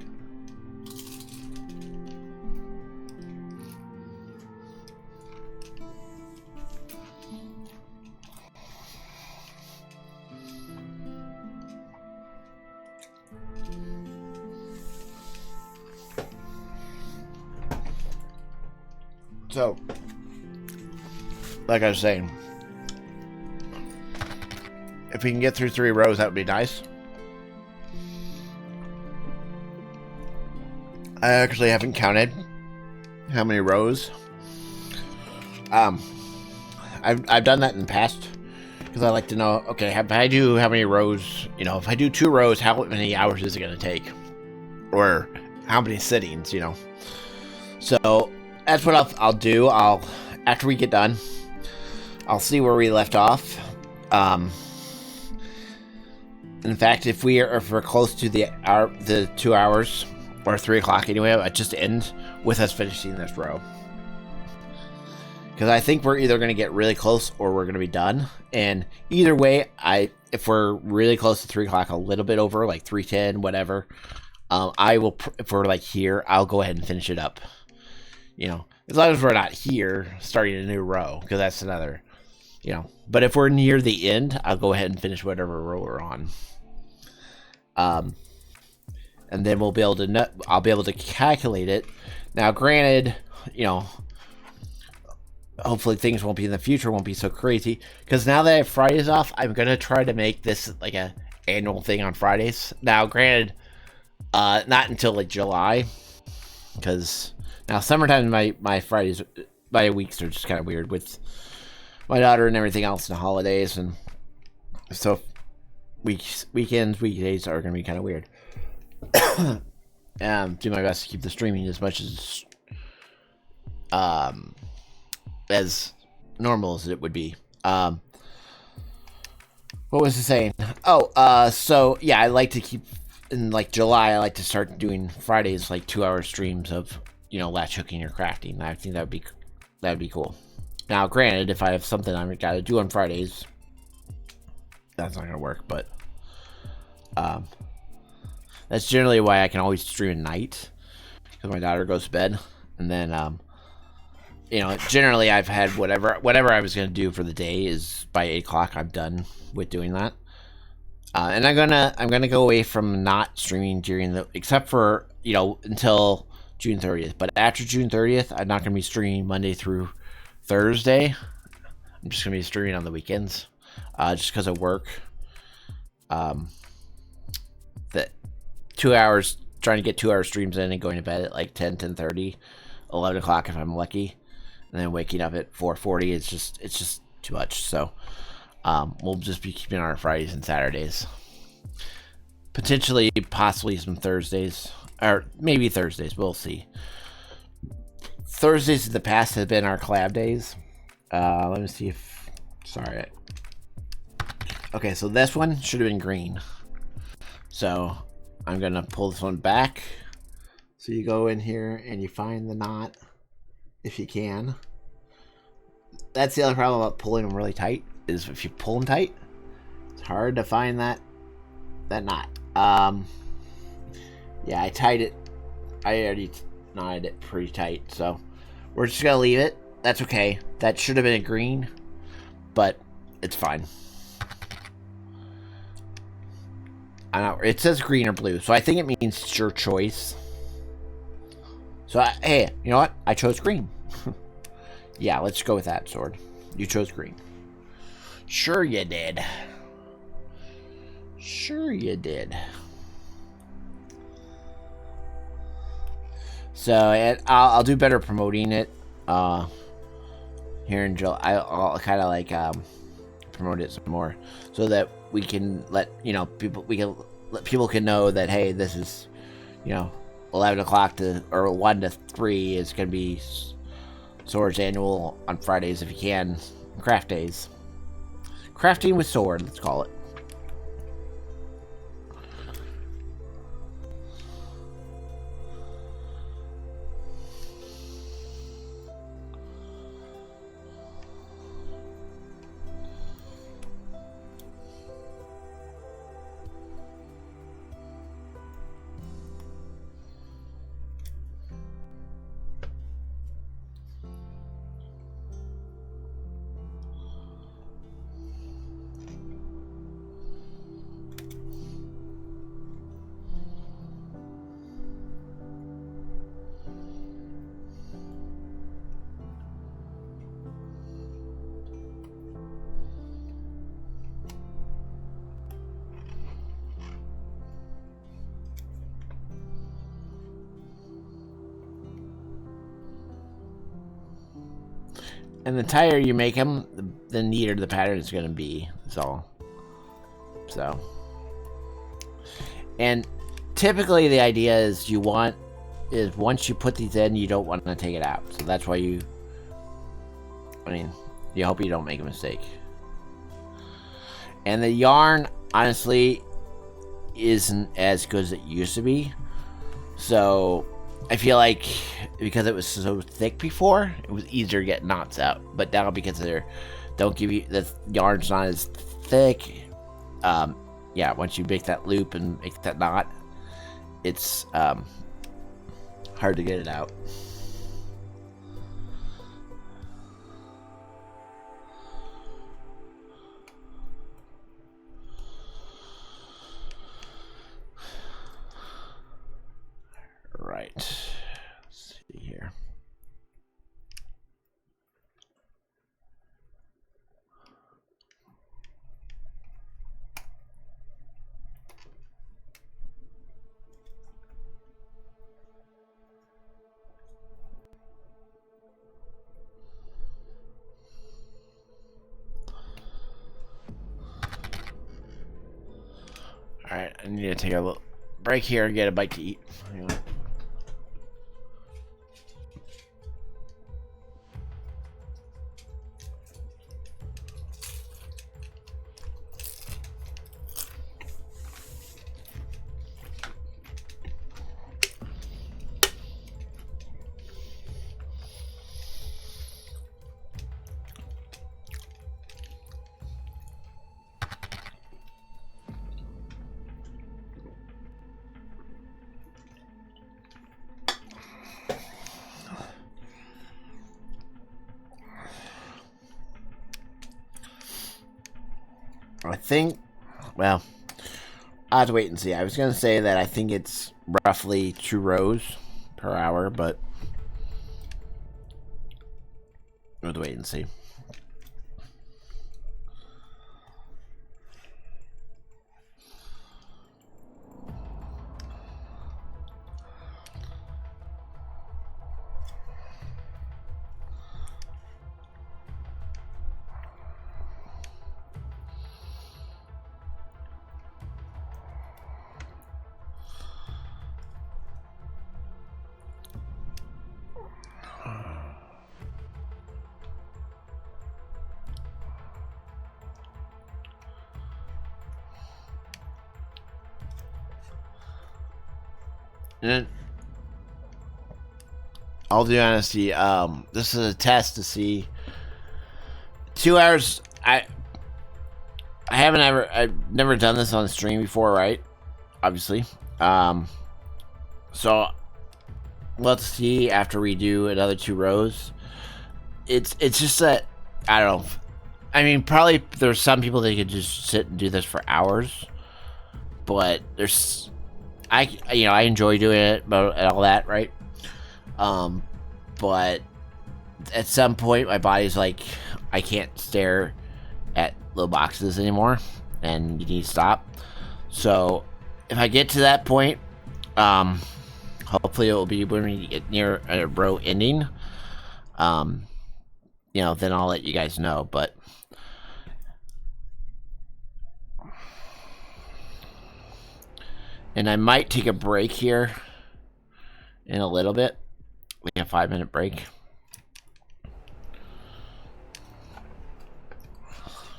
So, like I was saying, if we can get through 3 rows, that would be nice. I actually haven't counted how many rows. I've done that in the past because I like to know. Okay, if I do how many rows? You know, if I do 2 rows, how many hours is it going to take, or how many sittings? You know, so that's what I'll do. After we get done, I'll see where we left off. In fact, if we're close to the 2 hours. Or 3 o'clock anyway, it just ends with us finishing this row. Because I think we're either going to get really close or we're going to be done. And either way, if we're really close to 3 o'clock, a little bit over, like 3:10, whatever, I will, if we're like here, I'll go ahead and finish it up. You know, as long as we're not here starting a new row, because that's another, you know. But if we're near the end, I'll go ahead and finish whatever row we're on. And then I'll be able to calculate it. Now, granted, you know, hopefully things won't be in the future, won't be so crazy. Because now that I have Fridays off, I'm going to try to make this like a annual thing on Fridays. Now, granted, not until like July. Because now summertime, my Fridays, my weeks are just kind of weird with my daughter and everything else and the holidays. And so weekends, weekdays are going to be kind of weird. Do my best to keep the streaming as much as normal as it would be. What was I saying? So yeah, I like to keep in like July. I like to start doing Fridays, like 2-hour streams of, you know, latch hooking or crafting. I think that'd be cool. Now, granted, if I have something I've got to do on Fridays, that's not gonna work. But that's generally why I can always stream at night, because my daughter goes to bed, and then, you know, generally I've had whatever I was gonna do for the day is by 8 o'clock. I'm done with doing that, and I'm gonna go away from not streaming except for, you know, until June 30th. But after June 30th, I'm not gonna be streaming Monday through Thursday. I'm just gonna be streaming on the weekends, just because of work. That 2 hours, trying to get 2-hour streams in and going to bed at like 10:30, 11 o'clock if I'm lucky, and then waking up at 4:40. It's just too much. So we'll just be keeping our Fridays and Saturdays, possibly some Thursdays, or maybe Thursdays. We'll see. Thursdays in the past have been our collab days. Let me see if, sorry. Okay, so this one should have been green. So I'm gonna pull this one back. So you go in here and you find the knot, if you can. That's the other problem about pulling them really tight, is if you pull them tight, it's hard to find that knot. Yeah, I tied it. I already knotted it pretty tight, so we're just gonna leave it. That's okay. That should have been a green, but it's fine. It says green or blue, so I think it means it's your choice. So, hey, you know what? I chose green. Yeah, let's go with that, Sword. You chose green. Sure you did. Sure you did. So, I'll do better promoting it here in July. I'll kind of like promote it some more, so that we can let people can know that, hey, this is 11 o'clock or 1 to 3 is gonna be Sword's annual on Fridays if you can. Craft days. Crafting with Sword, let's call it. And the tighter you make them, the neater the pattern is going to be. That's all. So, and typically the idea is once you put these in, you don't want to take it out. So that's why you hope you don't make a mistake. And the yarn, honestly, isn't as good as it used to be. So I feel like because it was so thick before, it was easier to get knots out. But now because the yarn's not as thick, once you make that loop and make that knot, it's hard to get it out. Right. Let's see here. All right, I need to take a little break here and get a bite to eat. Hang on. I think, well, I'll have to wait and see. I was going to say that I think it's roughly 2 rows per hour, but we'll have to wait and see. And I'll be honest, this is a test to see 2 hours. I've never done this on the stream before, right? Obviously. So let's see after we do another 2 rows. It's just that, I don't know. I mean, probably there's some people that could just sit and do this for hours, but I enjoy doing it and all that, right? But at some point my body's like, I can't stare at little boxes anymore, and you need to stop. So if I get to that point, hopefully it will be when we get near a row ending. Then I'll let you guys know. But And I might take a break here in a little bit. Like a 5-minute break.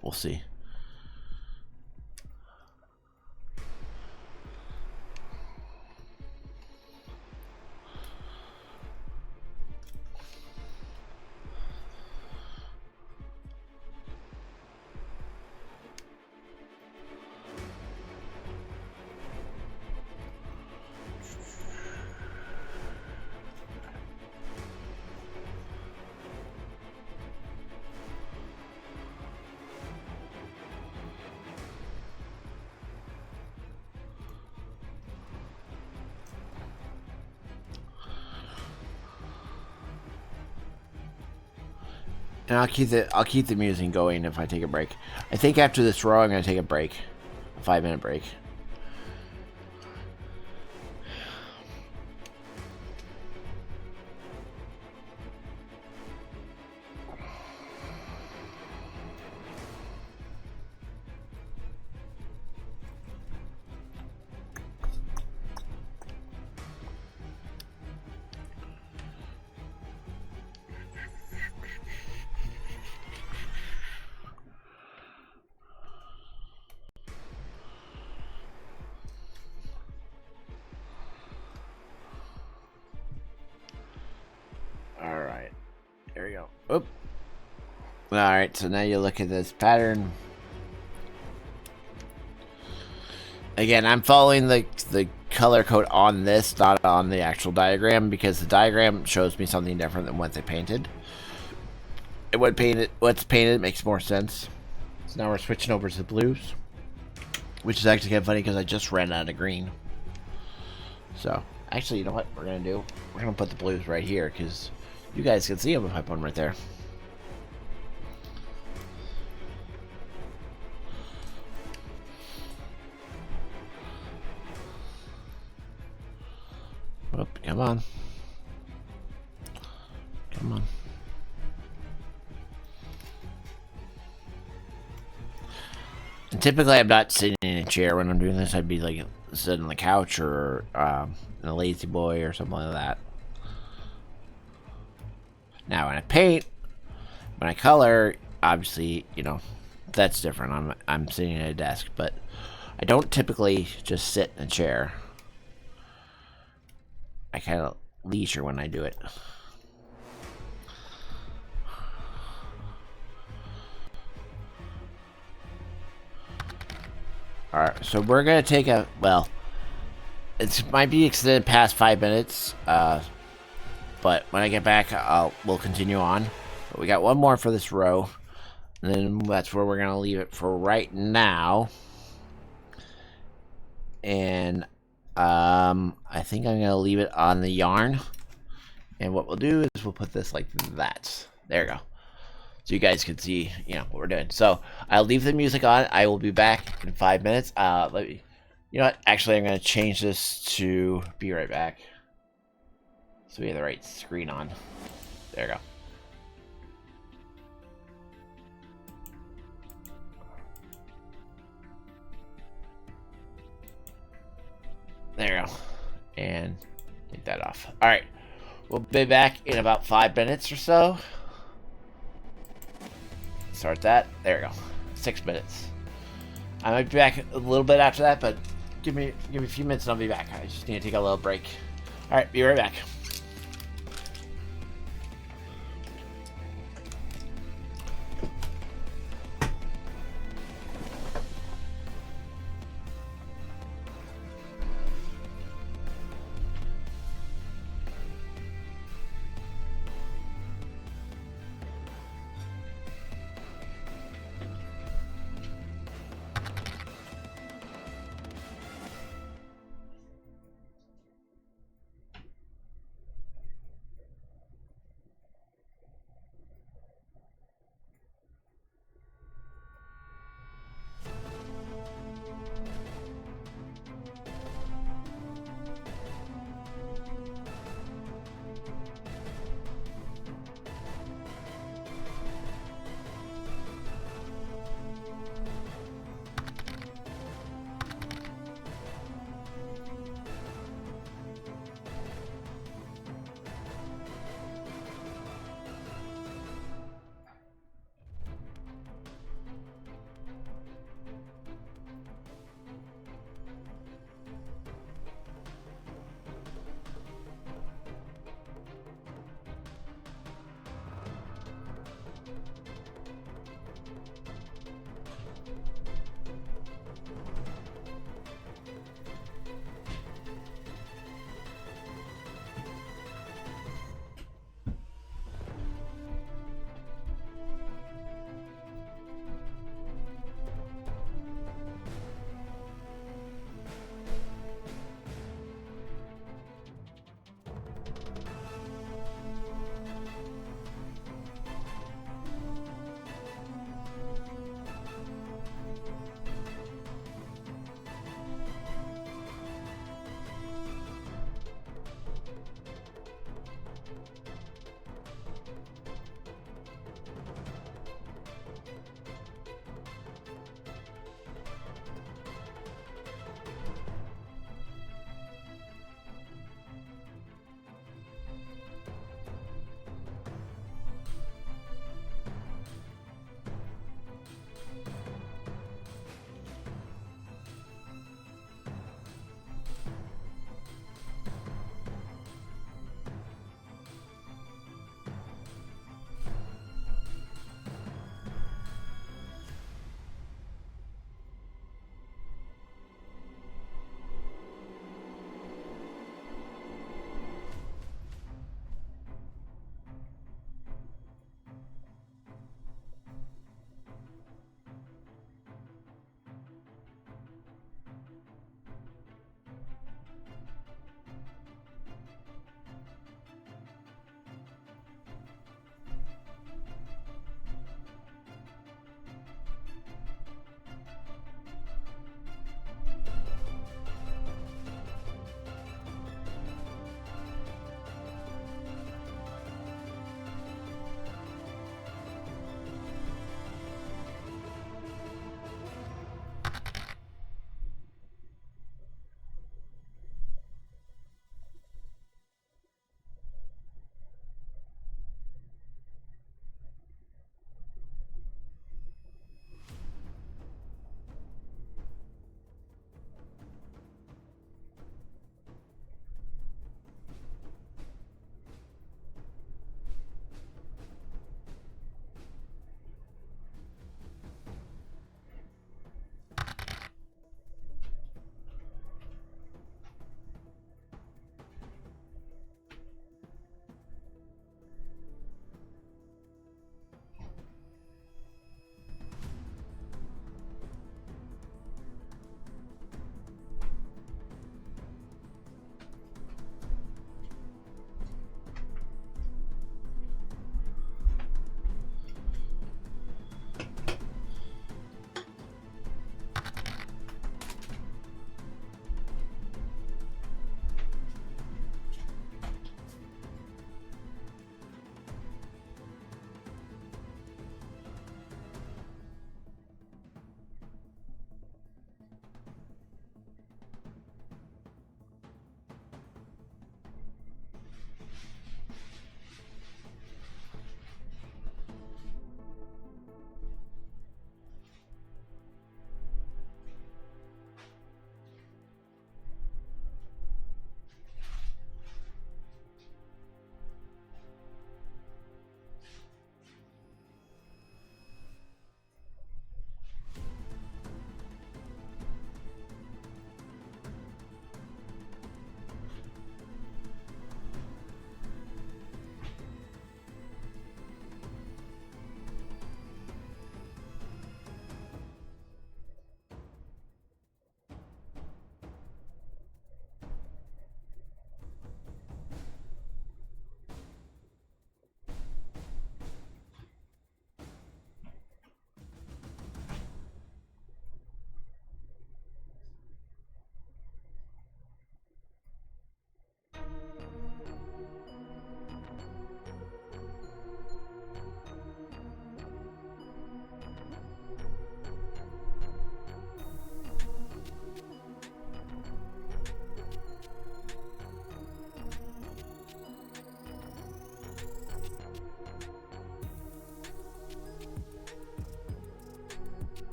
We'll see. And I'll keep the music going if I take a break. I think after this row I'm gonna take a break. A 5-minute break. Alright. There we go. Oop. Alright, so now you look at this pattern. Again, I'm following the color code on this, not on the actual diagram, because the diagram shows me something different than what they painted. And what's painted makes more sense. So now we're switching over to the blues, which is actually kind of funny because I just ran out of green. So, actually, you know what we're going to do? We're going to put the blues right here because you guys can see them if I put them right there. Oh, come on. Come on. And typically, I'm not sitting in a chair when I'm doing this. I'd be like sitting on the couch or in a lazy boy or something like that. Now, when I paint, when I color, obviously, you know, that's different. I'm sitting at a desk, but I don't typically just sit in a chair. I kind of leisure when I do it. Alright, so we're gonna take a, well, it might be extended past 5 minutes, but when I get back, we'll continue on. But we got one more for this row, and then that's where we're gonna leave it for right now. And I think I'm gonna leave it on the yarn, and what we'll do is we'll put this like that. There we go. So you guys can see, you know, what we're doing. So I'll leave the music on. I will be back in 5 minutes. Let me, you know what? Actually, I'm going to change this to be right back. So we have the right screen on. There we go. There we go. And take that off. All right. We'll be back in about 5 minutes or so. Start that. There we go. 6 minutes. I might be back a little bit after that, but give me a few minutes and I'll be back. I just need to take a little break. All right, be right back.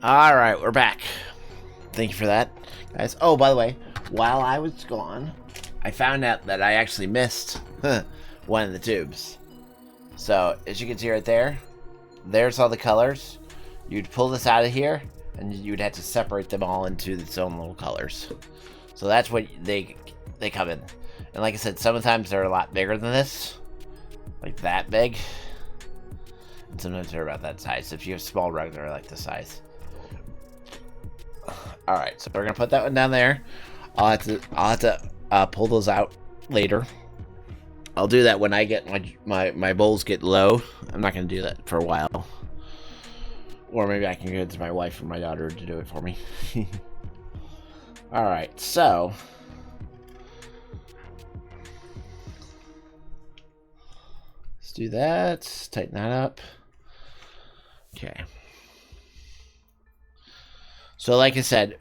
Alright, we're back. Thank you for that, guys. Oh, by the way, while I was gone, I found out that I actually missed one of the tubes. So, as you can see right there, there's all the colors. You'd pull this out of here, and you'd have to separate them all into its own little colors. So that's what they come in. And like I said, sometimes they're a lot bigger than this. Like that big. And sometimes they're about that size. So if you have small rugs, they're like this size. Alright, so we're going to put that one down there. I'll have to pull those out later. I'll do that when I get my bowls get low. I'm not going to do that for a while. Or maybe I can give it to my wife or my daughter to do it for me. Alright, so let's do that. Tighten that up. Okay. So like I said,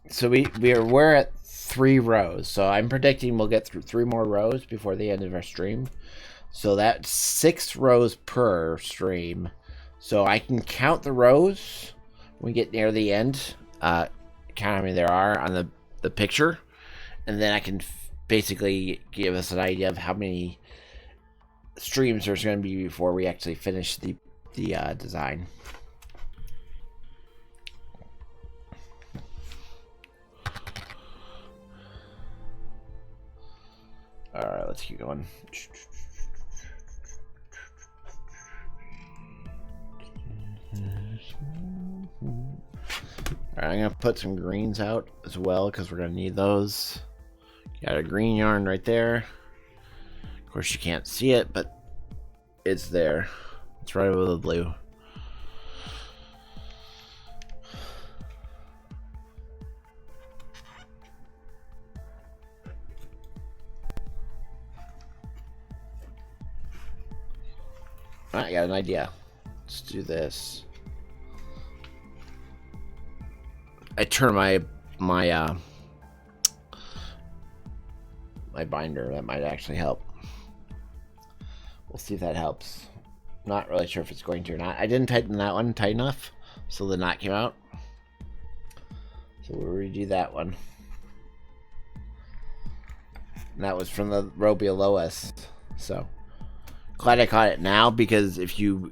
so we're at 3 rows. So I'm predicting we'll get through 3 more rows before the end of our stream. So that's 6 rows per stream. So I can count the rows when we get near the end. Count how many there are on the picture. And then I can basically give us an idea of how many streams there's going to be before we actually finish the design. Alright, let's keep going. Alright, I'm going to put some greens out as well because we're going to need those. Got a green yarn right there. Of course, you can't see it, but it's there. It's right over the blue. Alright, I got an idea. Let's do this. I turn my binder. That might actually help. We'll see if that helps. Not really sure if it's going to or not. I didn't tighten that one tight enough, so the knot came out. So we'll redo that one. And that was from the row below us. So glad I caught it now, because if you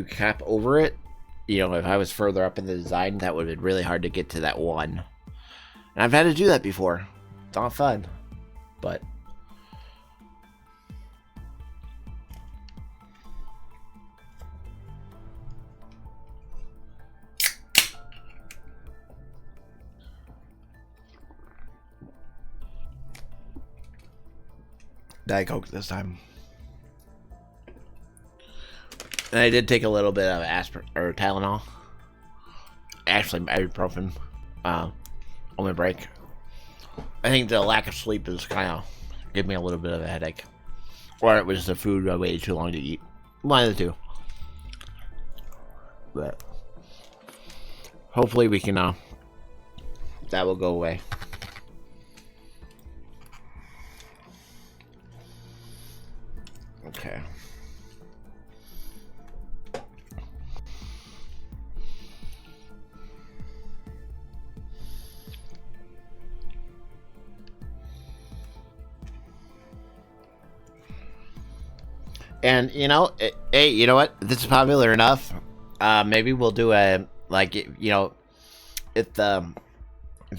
cap over it, you know, if I was further up in the design, that would have been really hard to get to that one. And I've had to do that before. It's not fun, but Diet Coke this time. And I did take a little bit of aspirin or Tylenol. Actually, ibuprofen on my break. I think the lack of sleep is kind of gave me a little bit of a headache, or it was the food I waited too long to eat. One of the two. But hopefully we can. That will go away. Okay. And you know, hey, you know what? This is popular enough. Maybe we'll do a you know, if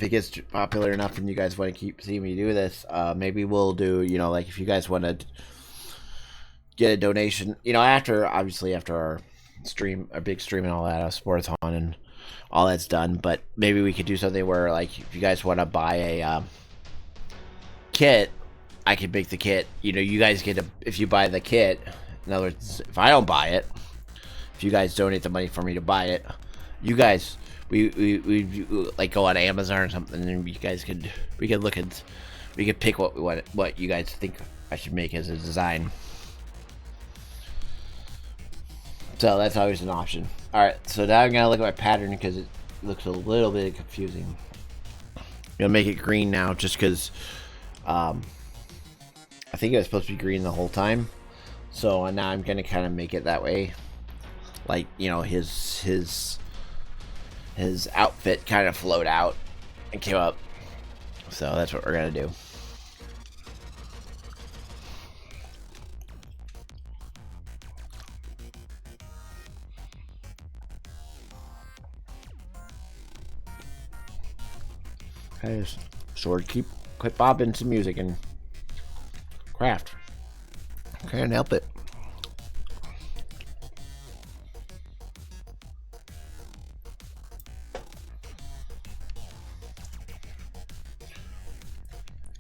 it gets popular enough and you guys want to keep seeing me do this, maybe we'll do, you know, like if you guys want to get a donation, you know, after our stream, our big stream and all that, Sport-A-Thon and all that's done. But maybe we could do something where, like, if you guys want to buy a kit, I could make the kit. You know, you guys get if you buy the kit. In other words, if I don't buy it, if you guys donate the money for me to buy it, you guys, we like go on Amazon or something, and you guys we could look at, we could pick what you guys think I should make as a design. So that's always an option. Alright, so now I'm going to look at my pattern because it looks a little bit confusing. I'm going to make it green now just because I think it was supposed to be green the whole time. So now I'm going to kind of make it that way. Like, you know, his his outfit kind of flowed out and came up. So that's what we're gonna do. Okay, just sword quit bobbing some music and craft. Can't help it.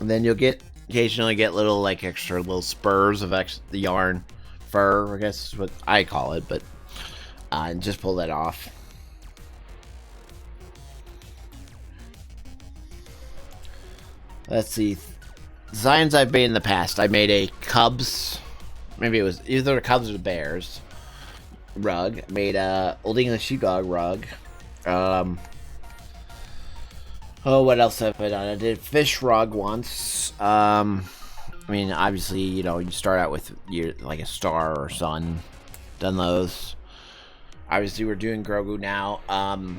And then you'll occasionally get little like extra little spurs of the yarn, fur, I guess is what I call it, but and just pull that off. Let's see. Designs I've made in the past. I made a Cubs, maybe it was either the Cubs or the Bears rug. Made a Old English Sheepdog rug. Oh, what else have I done? I did fish rug once. I mean, obviously, you know, you start out with like a star or sun. Done those. Obviously, we're doing Grogu now. I'm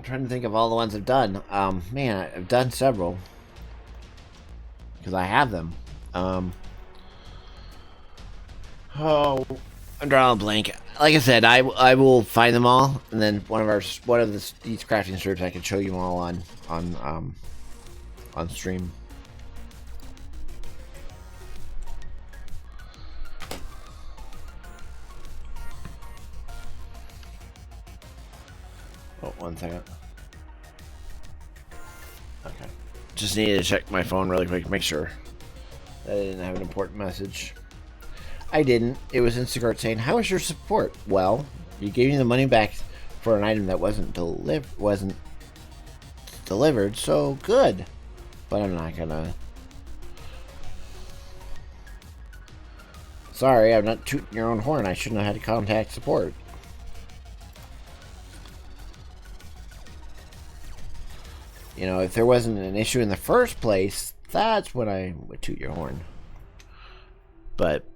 trying to think of all the ones I've done. Man, I've done several. Because I have them. Oh, I'm drawing a blank. Like I said, I will find them all, and then one of these crafting strips I can show you all on stream. Oh, 1 second. Okay. Just needed to check my phone really quick, make sure that I didn't have an important message. I didn't. It was Instacart saying, "How is your support?" Well, you gave me the money back for an item that wasn't delivered, so good. But I'm not gonna. Sorry, I'm not tooting your own horn. I shouldn't have had to contact support. You know, if there wasn't an issue in the first place, that's when I would toot your horn. But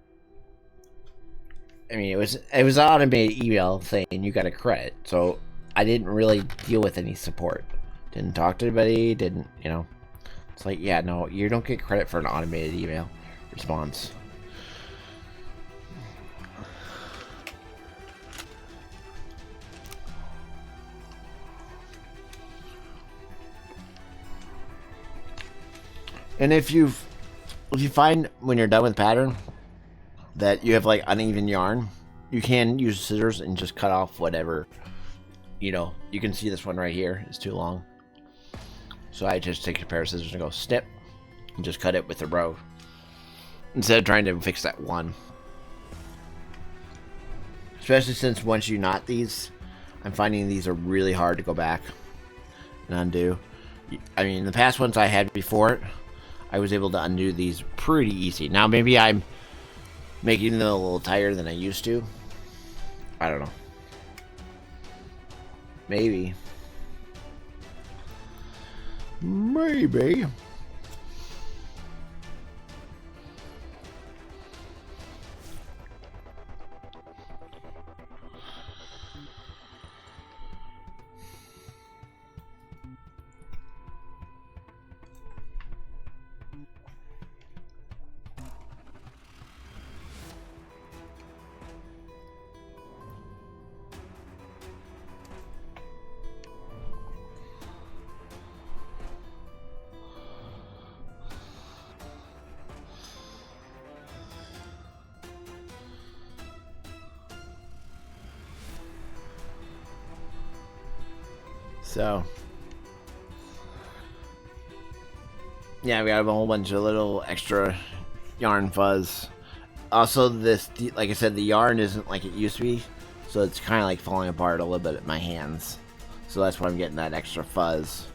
I mean, it was an automated email saying you got a credit, so I didn't really deal with any support. Didn't talk to anybody. Didn't, you know? It's like, yeah, no, you don't get credit for an automated email response. And if you find when you're done with pattern that you have like uneven yarn, you can use scissors and just cut off whatever. You know, you can see this one right here is too long. So I just take a pair of scissors and go snip and just cut it with a row instead of trying to fix that one. Especially since once you knot these, I'm finding these are really hard to go back and undo. I mean, the past ones I had before it, I was able to undo these pretty easy. Now maybe I'm making them a little tighter than I used to. I don't know. Maybe. Maybe. So, yeah, we got a whole bunch of little extra yarn fuzz. Also, like I said, the yarn isn't like it used to be, so it's kind of like falling apart a little bit at my hands. So that's why I'm getting that extra fuzz.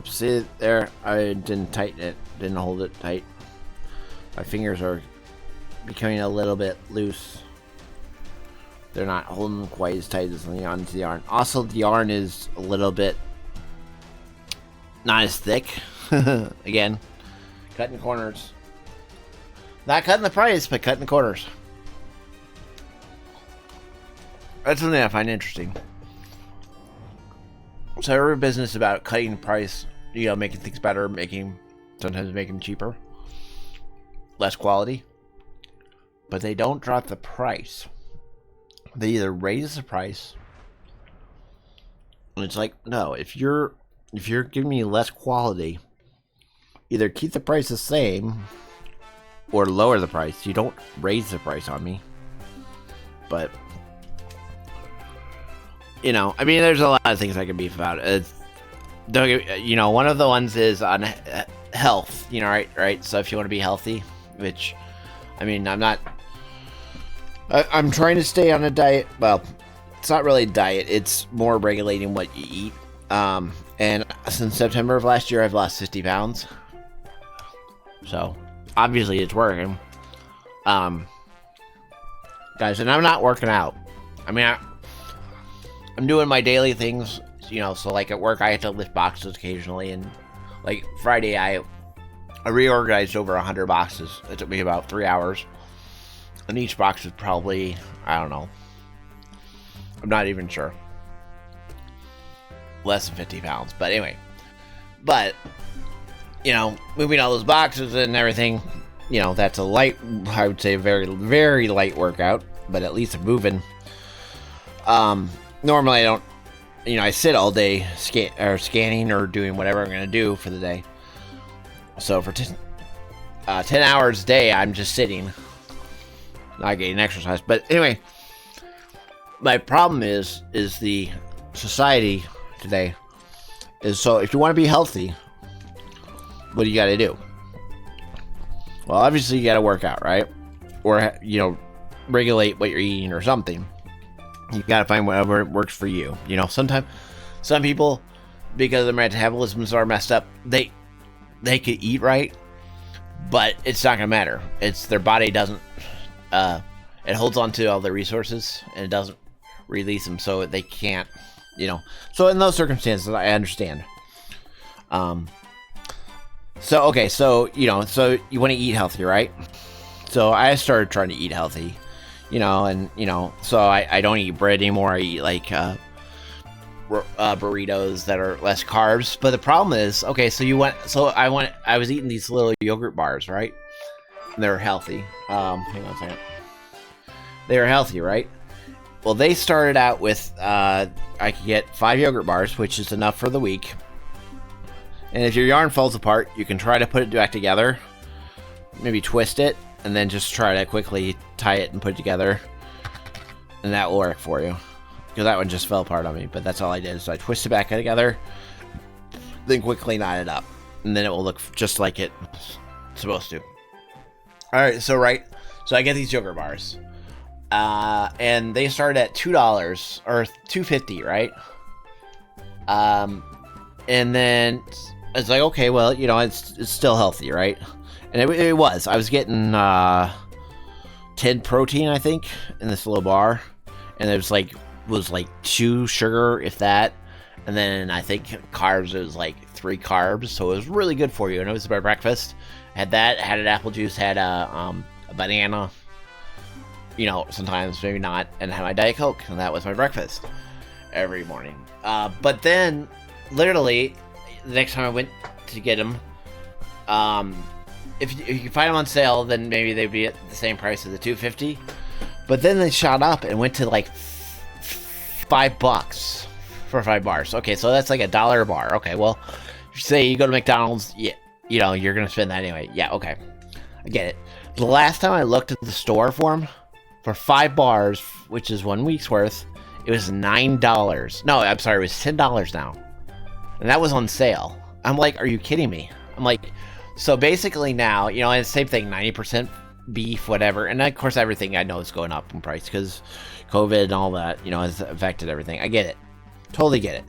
Oops, see there? I didn't tighten it. Didn't hold it tight. My fingers are becoming a little bit loose. They're not holding quite as tight as onto the yarn. Also, the yarn is a little bit not as thick. Again, cutting corners. Not cutting the price, but cutting the corners. That's something I find interesting. So every business is about cutting the price, you know, making things better, sometimes making them cheaper, less quality. But they don't drop the price. They either raise the price, and it's like, no, if you're giving me less quality, either keep the price the same or lower the price. You don't raise the price on me. But you know, I mean, there's a lot of things I can beef about. You know, one of the ones is on health. You know, right. So if you want to be healthy, which, I mean, I'm trying to stay on a diet. Well, it's not really a diet. It's more regulating what you eat. And since September of last year, I've lost 50 pounds. So obviously it's working. Guys, and I'm not working out. I mean, I'm doing my daily things, you know, so like at work I have to lift boxes occasionally, and like Friday I reorganized over 100 boxes. It took me about 3 hours. And each box is probably, I don't know, I'm not even sure, less than 50 pounds. But anyway, you know, moving all those boxes and everything, you know, that's a light, I would say a very, very light workout, but at least I'm moving. Normally I don't, you know, I sit all day scanning or doing whatever I'm going to do for the day. So for 10 hours a day, I'm just sitting, not getting exercise. But anyway, my problem is the society today is, so if you want to be healthy, what do you got to do? Well, obviously you got to work out, right? Or, you know, regulate what you're eating or something. You got to find whatever works for you. You know, sometimes some people, because their metabolisms are messed up, they could eat right, but it's not gonna matter. It's their body doesn't. It holds on to all the resources and it doesn't release them, so they can't. You know. So in those circumstances, I understand. So okay, so you know, so you want to eat healthy, right? So I started trying to eat healthy. You know, and you know, so I don't eat bread anymore. I eat like burritos that are less carbs. But the problem is, okay, so I was eating these little yogurt bars, right? And they're healthy. Hang on a second. They were healthy, right? Well, they started out with I could get 5 yogurt bars, which is enough for the week. And if your yarn falls apart, you can try to put it back together, maybe twist it, and then just try to quickly tie it and put it together, and that will work for you. Because that one just fell apart on me, but that's all I did. So I twisted it back together, then quickly knot it up, and then it will look just like it's supposed to. Alright, so I get these yogurt bars. And they started at $2 or $2.50, right? And then it's like, okay, well, you know, it's still healthy, right? And it was. I was getting 10 protein, I think, in this little bar, and it was like 2 sugar, if that, and then I think carbs, it was like 3 carbs, so it was really good for you. And it was my breakfast. Had that, had an apple juice, had a banana, you know, sometimes maybe not, and had my Diet Coke, and that was my breakfast every morning. But then, literally, the next time I went to get them, if you find them on sale, then maybe they'd be at the same price as the $2.50. But then they shot up and went to like $5 for 5 bars. Okay, so that's like $1 a bar. Okay, well, say you go to McDonald's, yeah, you know, you're gonna spend that anyway. Yeah, okay, I get it. The last time I looked at the store for them, for 5 bars, which is 1 week's worth, it was $9. No, I'm sorry, it was $10 now, and that was on sale. I'm like, are you kidding me? I'm like, so basically now, you know, and same thing, 90% beef, whatever, and of course everything I know is going up in price because COVID and all that, you know, has affected everything. I get it, totally get it.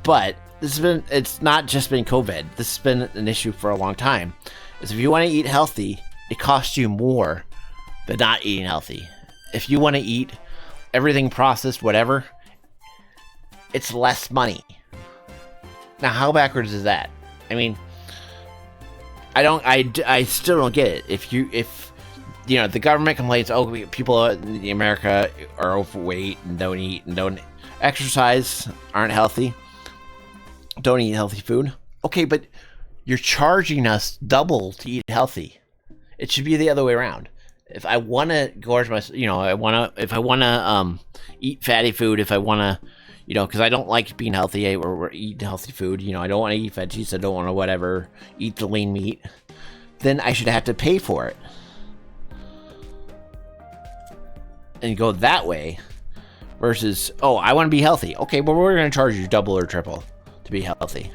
But it's not just been COVID. This has been an issue for a long time. Is if you want to eat healthy, it costs you more than not eating healthy. If you want to eat everything processed, whatever, it's less money. Now, how backwards is that? I mean, I still don't get it. If the government complains, oh, people in America are overweight and don't eat and don't exercise, aren't healthy, don't eat healthy food. Okay, but you're charging us double to eat healthy. It should be the other way around. If I want to gorge myself, if I want to eat fatty food, if I want to, because I don't like being healthy or eat healthy food, I don't want to eat veggies, I don't want to whatever, eat the lean meat, then I should have to pay for it. And go that way versus, oh, I want to be healthy. Okay, but we're going to charge you double or triple to be healthy.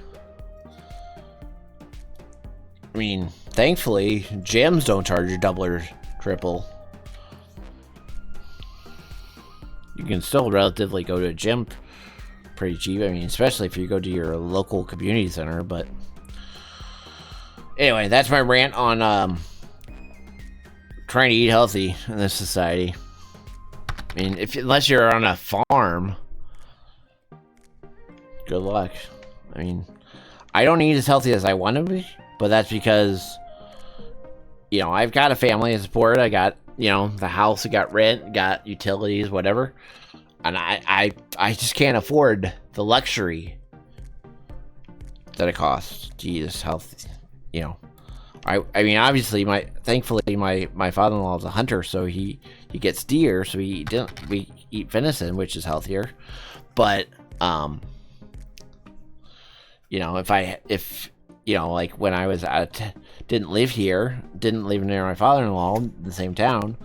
I mean, thankfully, gyms don't charge you double or triple. You can still relatively go to a gym pretty cheap. I mean, especially if you go to your local community center. But anyway, that's my rant on trying to eat healthy in this society. I mean, unless you're on a farm, good luck. I mean, I don't eat as healthy as I want to be, but that's because, I've got a family to support. I got, the house, I got rent, got utilities, whatever. And I just can't afford the luxury that it costs to eat as healthy, I mean, obviously, thankfully, my father-in-law is a hunter, so he gets deer, so we eat venison, which is healthier. But if like when I was didn't live near my father-in-law in the same town,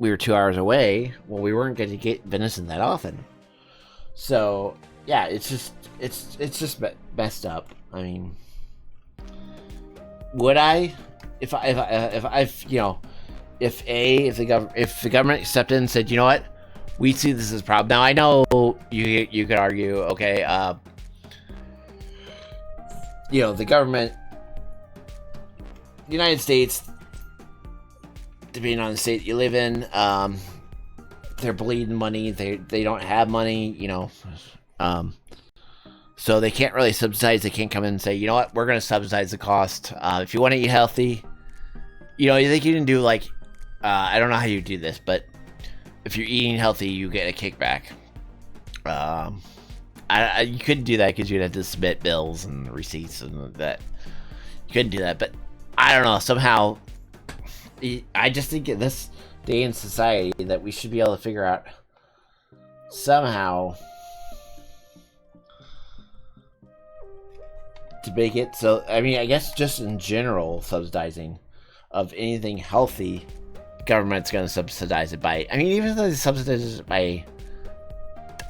we were 2 hours away. Well, we weren't going to get venison that often. So yeah, it's just messed up. I mean, would I, if the government stepped in and said, you know what, we see this as a problem. Now I know you could argue, okay, the government, the United States, depending on the state you live in, they're bleeding money. They don't have money, so they can't really subsidize. They can't come in and say, you know what, we're going to subsidize the cost. If you want to eat healthy, you think you can do like, I don't know how you do this, but if you're eating healthy, you get a kickback. You couldn't do that because you'd have to submit bills and receipts and that. You couldn't do that, but I don't know. Somehow, I just think in this day in society that we should be able to figure out somehow to make it so. I mean, I guess just in general, subsidizing of anything healthy, government's going to subsidize it by. I mean, even if they subsidize it by,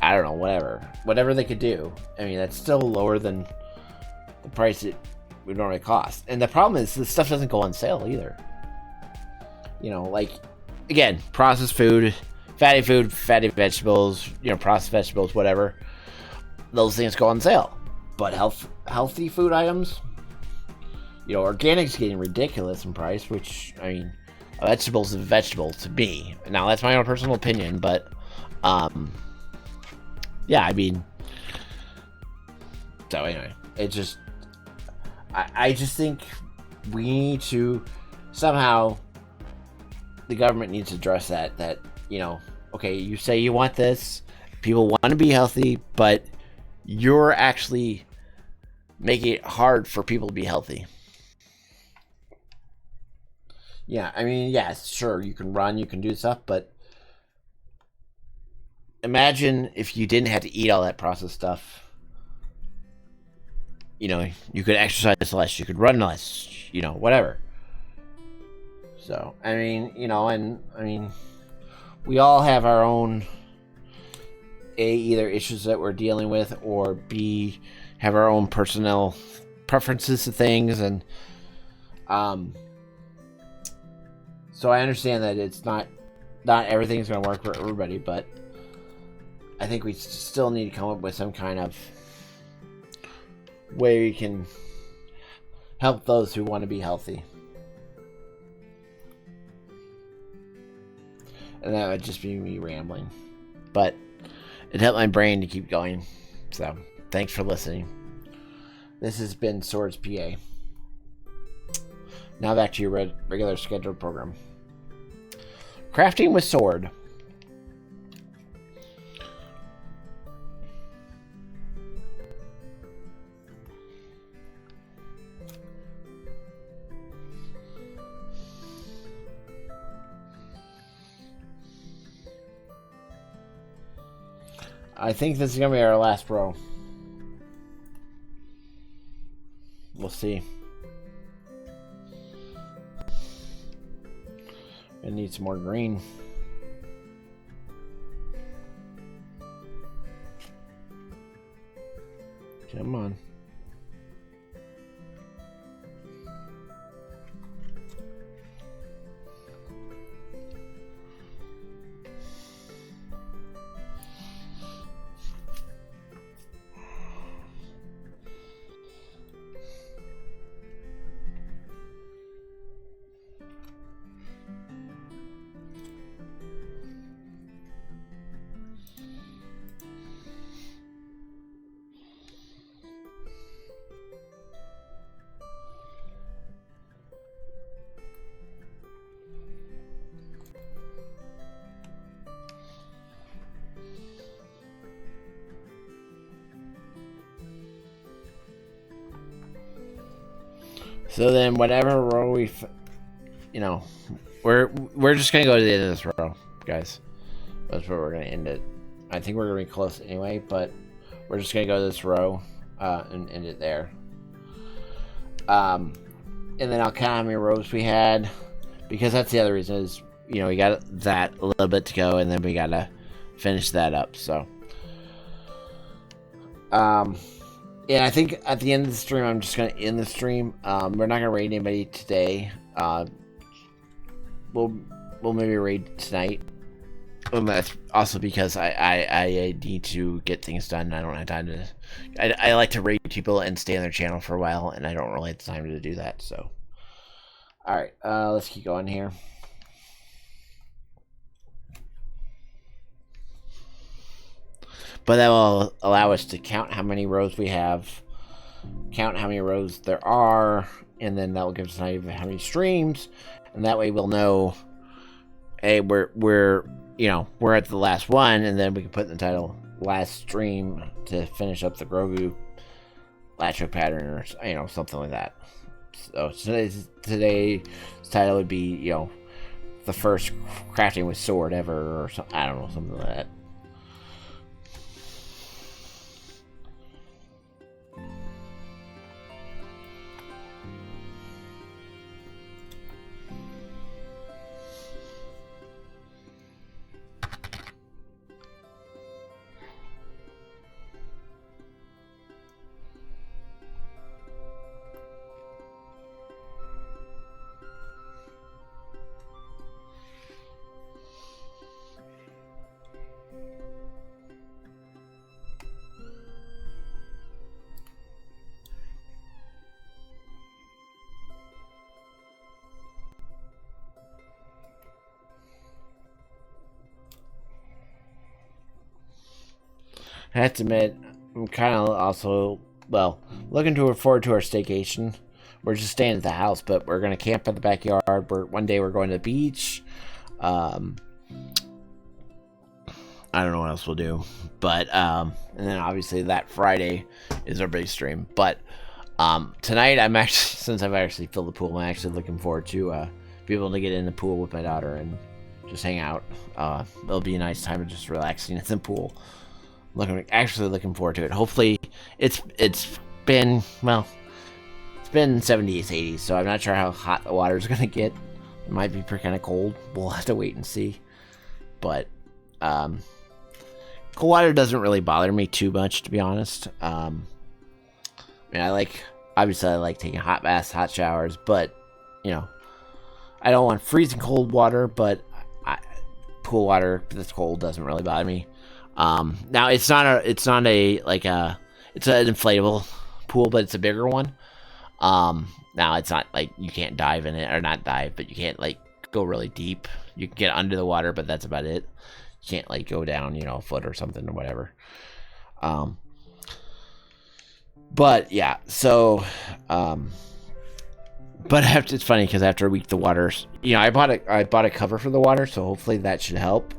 I don't know, whatever they could do. I mean, that's still lower than the price it would normally cost. And the problem is, this stuff doesn't go on sale either. Like, again, processed food, fatty vegetables, processed vegetables, whatever. Those things go on sale. But healthy food items, organic's getting ridiculous in price, which, I mean, a vegetable is a vegetable to me. Now, that's my own personal opinion, but, yeah, I mean, so anyway, I just think we need to somehow, the government needs to address that, okay, you say you want this, people want to be healthy, but you're actually making it hard for people to be healthy. Yeah, I mean, yes, sure, you can run, you can do stuff, but imagine if you didn't have to eat all that processed stuff. You could exercise less, you could run less, whatever. So, I mean, we all have our own, either issues that we're dealing with, or B, have our own personal preferences to things, and, so I understand that it's not everything's going to work for everybody, but I think we still need to come up with some kind of way we can help those who want to be healthy. And that would just be me rambling. But it helped my brain to keep going. So, thanks for listening. This has been Swords PA. Now back to your regular scheduled program. Crafting with sword. I think this is going to be our last row. We'll see. I need some more green. Come on. So then, whatever row we, we're just gonna go to the end of this row, guys. That's where we're gonna end it. I think we're gonna be close anyway, but we're just gonna go to this row and end it there. And then I'll count how many rows we had, because that's the other reason is we got that a little bit to go, and then we gotta finish that up. So, yeah, I think at the end of the stream, I'm just going to end the stream. We're not going to raid anybody today. We'll maybe raid tonight. That's also because I need to get things done. I don't have time to... I like to raid people and stay on their channel for a while, and I don't really have time to do that, so... Alright, let's keep going here. But that will allow us to count how many rows we have, count how many rows there are, and then that will give us an idea of how many streams, and that way we'll know, hey, we're at the last one, and then we can put in the title last stream to finish up the Grogu Latch pattern, or something like that. So today's title would be the first crafting with sword ever, or something. I don't know, something like that. I have to admit, I'm kind of also, looking forward to our staycation. We're just staying at the house, but we're going to camp in the backyard. One day we're going to the beach. I don't know what else we'll do. But, and then obviously that Friday is our big stream. But, tonight I'm actually, since I've actually filled the pool, I'm actually looking forward to, be able to get in the pool with my daughter and just hang out. It'll be a nice time of just relaxing in the pool. Actually looking forward to it. Hopefully, it's been 70s, 80s, so I'm not sure how hot the water's gonna get. It might be kind of cold. We'll have to wait and see. But cold water doesn't really bother me too much, to be honest. I like taking hot baths, hot showers, but I don't want freezing cold water. But pool water that's cold doesn't really bother me. Now it's an inflatable pool, but it's a bigger one. Now it's not like you can't dive in it, or not dive, but you can't like go really deep. You can get under the water, but that's about it. You can't like go down, a foot or something or whatever. But yeah, so but it's funny because after a week the water's, I bought a cover for the water, so hopefully that should help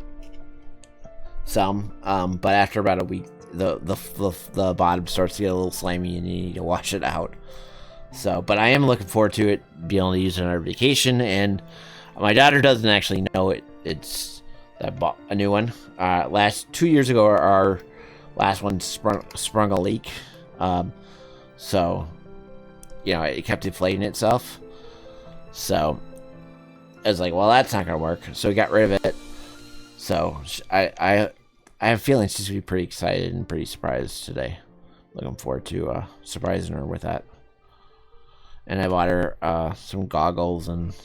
some. But after about a week, the bottom starts to get a little slimy and you need to wash it out. So, but I am looking forward to it, being able to use it on our vacation. And my daughter doesn't actually know it. It's I bought a new one. 2 years ago, our last one sprung a leak. So, it kept inflating itself. So, I was like, well, that's not gonna work. So we got rid of it. So I have feelings she's gonna be pretty excited and pretty surprised today. Looking forward to surprising her with that. And I bought her some goggles and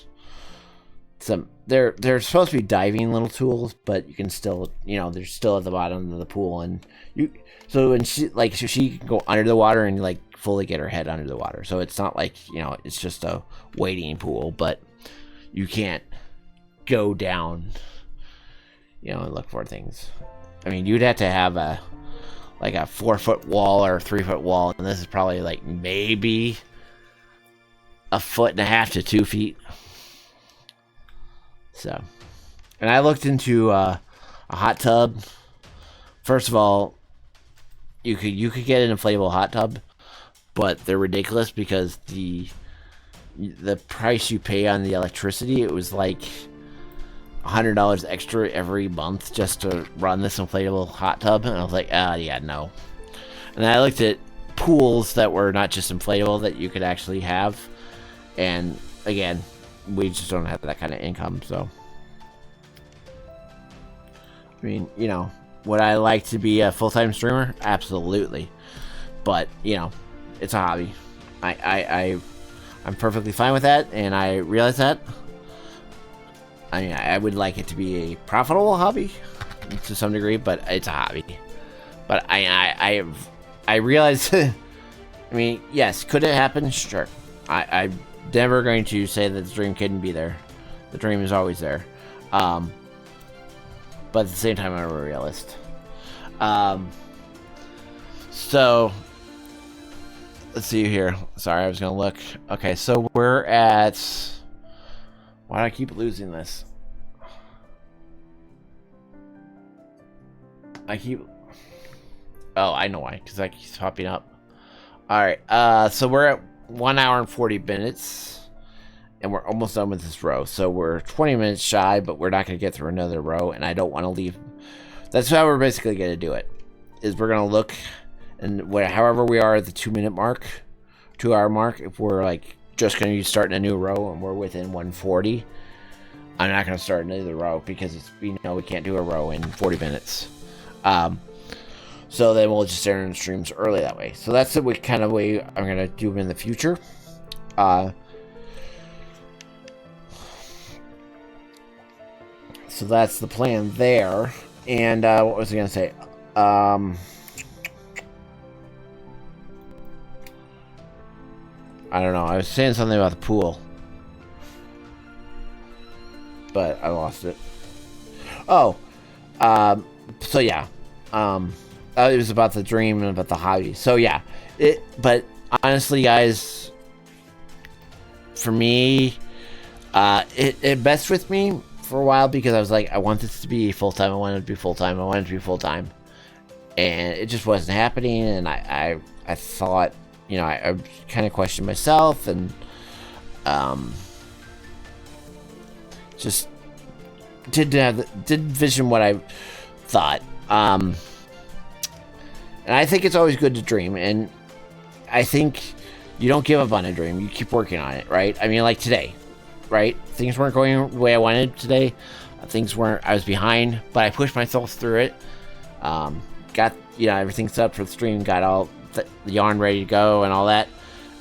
some. They're supposed to be diving little tools, but you can still, they're still at the bottom of the pool, and so when she can go under the water and like fully get her head under the water. So it's not like it's just a wading pool, but you can't go down, and look for things. I mean, you'd have to have a 4-foot wall or a 3-foot wall, and this is probably like maybe 1.5 to 2 feet. So, and I looked into a hot tub. First of all, you could get an inflatable hot tub, but they're ridiculous because the price you pay on the electricity, it was like $100 extra every month just to run this inflatable hot tub, and I was like, yeah, no. And I looked at pools that were not just inflatable that you could actually have, and again, we just don't have that kind of income. So, I mean, would I like to be a full-time streamer? Absolutely, but it's a hobby. I'm perfectly fine with that, and I realize that. I mean, I would like it to be a profitable hobby to some degree, but it's a hobby. But I realize. I mean, yes, could it happen? Sure. I'm never going to say that the dream couldn't be there. The dream is always there. But at the same time, I'm a realist. So let's see here. Sorry, I was gonna look. Okay, so we're at. Why do I keep losing this? Oh, I know why. Because that keeps popping up. Alright, so we're at 1 hour and 40 minutes. And we're almost done with this row. So we're 20 minutes shy, but we're not going to get through another row. And I don't want to leave. That's how we're basically going to do it. Is we're going to look. And however we are at the 2-minute mark. 2-hour mark. If we're like just going to be starting a new row and we're within 140, I'm not going to start another row because we can't do a row in 40 minutes. So then we'll just start in streams early that way. So that's the kind of way I'm going to do them in the future. So that's the plan there. And what was I going to say? I don't know. I was saying something about the pool. But I lost it. Oh. So yeah. It was about the dream and about the hobby. So yeah. But honestly, guys, for me, it messed with me for a while because I was like, I want this to be full-time. I want it to be full-time. I want it to be full-time. And it just wasn't happening. And I thought, I kind of questioned myself and just didn't vision what I thought. And I think it's always good to dream. And I think you don't give up on a dream. You keep working on it, right? I mean, like today, right? Things weren't going the way I wanted today. I was behind, but I pushed myself through it. Got, everything set up for the stream, got all the yarn ready to go and all that.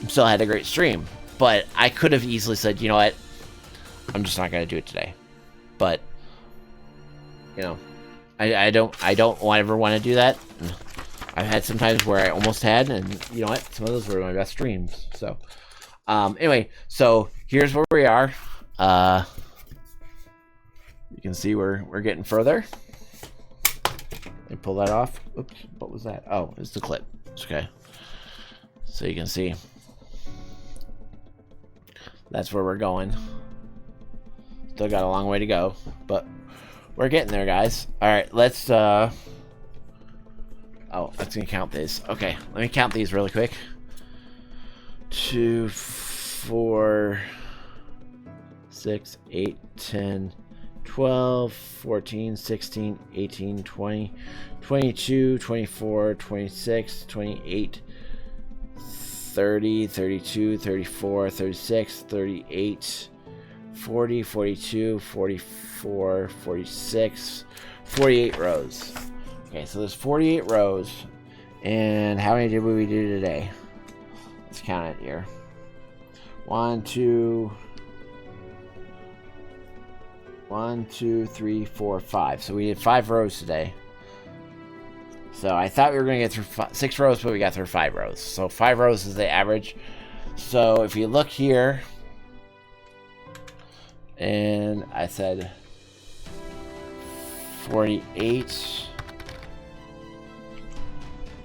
Still had a great stream. But I could have easily said, you know what? I'm just not going to do it today. But, I don't ever want to do that. I've had some times where I almost had, and you know what? Some of those were my best streams. So, anyway, so here's where we are. You can see we're getting further. Let me pull that off. Oops, what was that? Oh, it's the clip. Okay. So you can see. That's where we're going. Still got a long way to go, but we're getting there, guys. All right, let's oh, let's count these. Okay, let me count these really quick. 2, 4, 6, 8, 10, 12, 14, 16, 18, 20, 22, 24, 26, 28, 30, 32, 34, 36, 38, 40, 42, 44, 46, 48 rows. Okay, so there's 48 rows. And how many did we do today? Let's count it here. 1, 2, 3, 4, 5. So we did 5 rows today. So I thought we were going to get through 6 rows, but we got through 5 rows. So 5 rows is the average. So if you look here, and I said 48,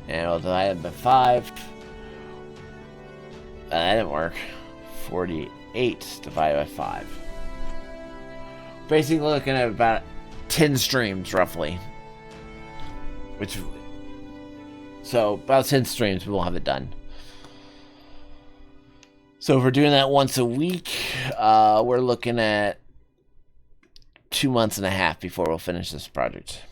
and I'll divide it by 5. That didn't work. 48 divided by 5. Basically looking at about 10 streams, roughly. So about 10 streams, we'll have it done. So if we're doing that once a week, we're looking at 2 months and a half before we'll finish this project.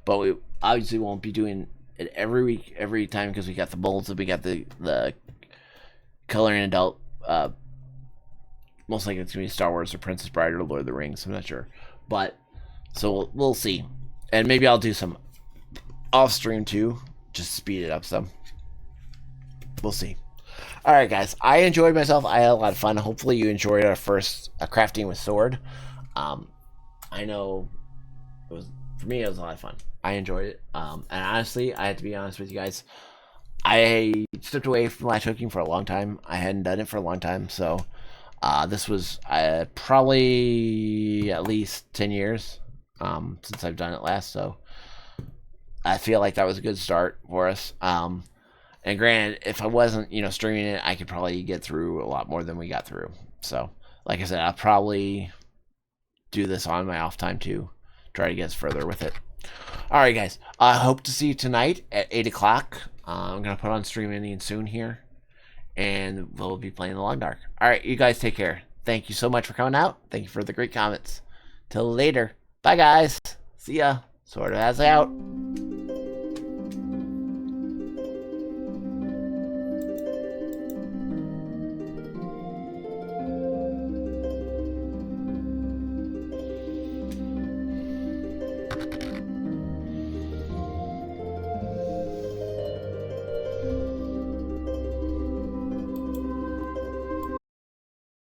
But we obviously won't be doing it every week, every time, because we got the molds and we got the coloring adult. Most likely it's going to be Star Wars or Princess Bride or Lord of the Rings. I'm not sure. But, so we'll see. And maybe I'll do some off stream too, just speed it up some. We'll see. All right, guys. I enjoyed myself. I had a lot of fun. Hopefully, you enjoyed our first crafting with sword. I know it was, for me, it was a lot of fun. I enjoyed it. And honestly, I have to be honest with you guys. I stepped away from latch hooking for a long time. I hadn't done it for a long time, so this was probably at least 10 years since I've done it last. So I feel like that was a good start for us. And granted, if I wasn't, streaming it, I could probably get through a lot more than we got through. So, like I said, I'll probably do this on my off time too. Try to get us further with it. All right, guys. I hope to see you tonight at 8 o'clock. I'm going to put on stream ending soon here. And we'll be playing the Long Dark. All right, you guys take care. Thank you so much for coming out. Thank you for the great comments. Till later. Bye, guys. See ya. Sword of Azley out.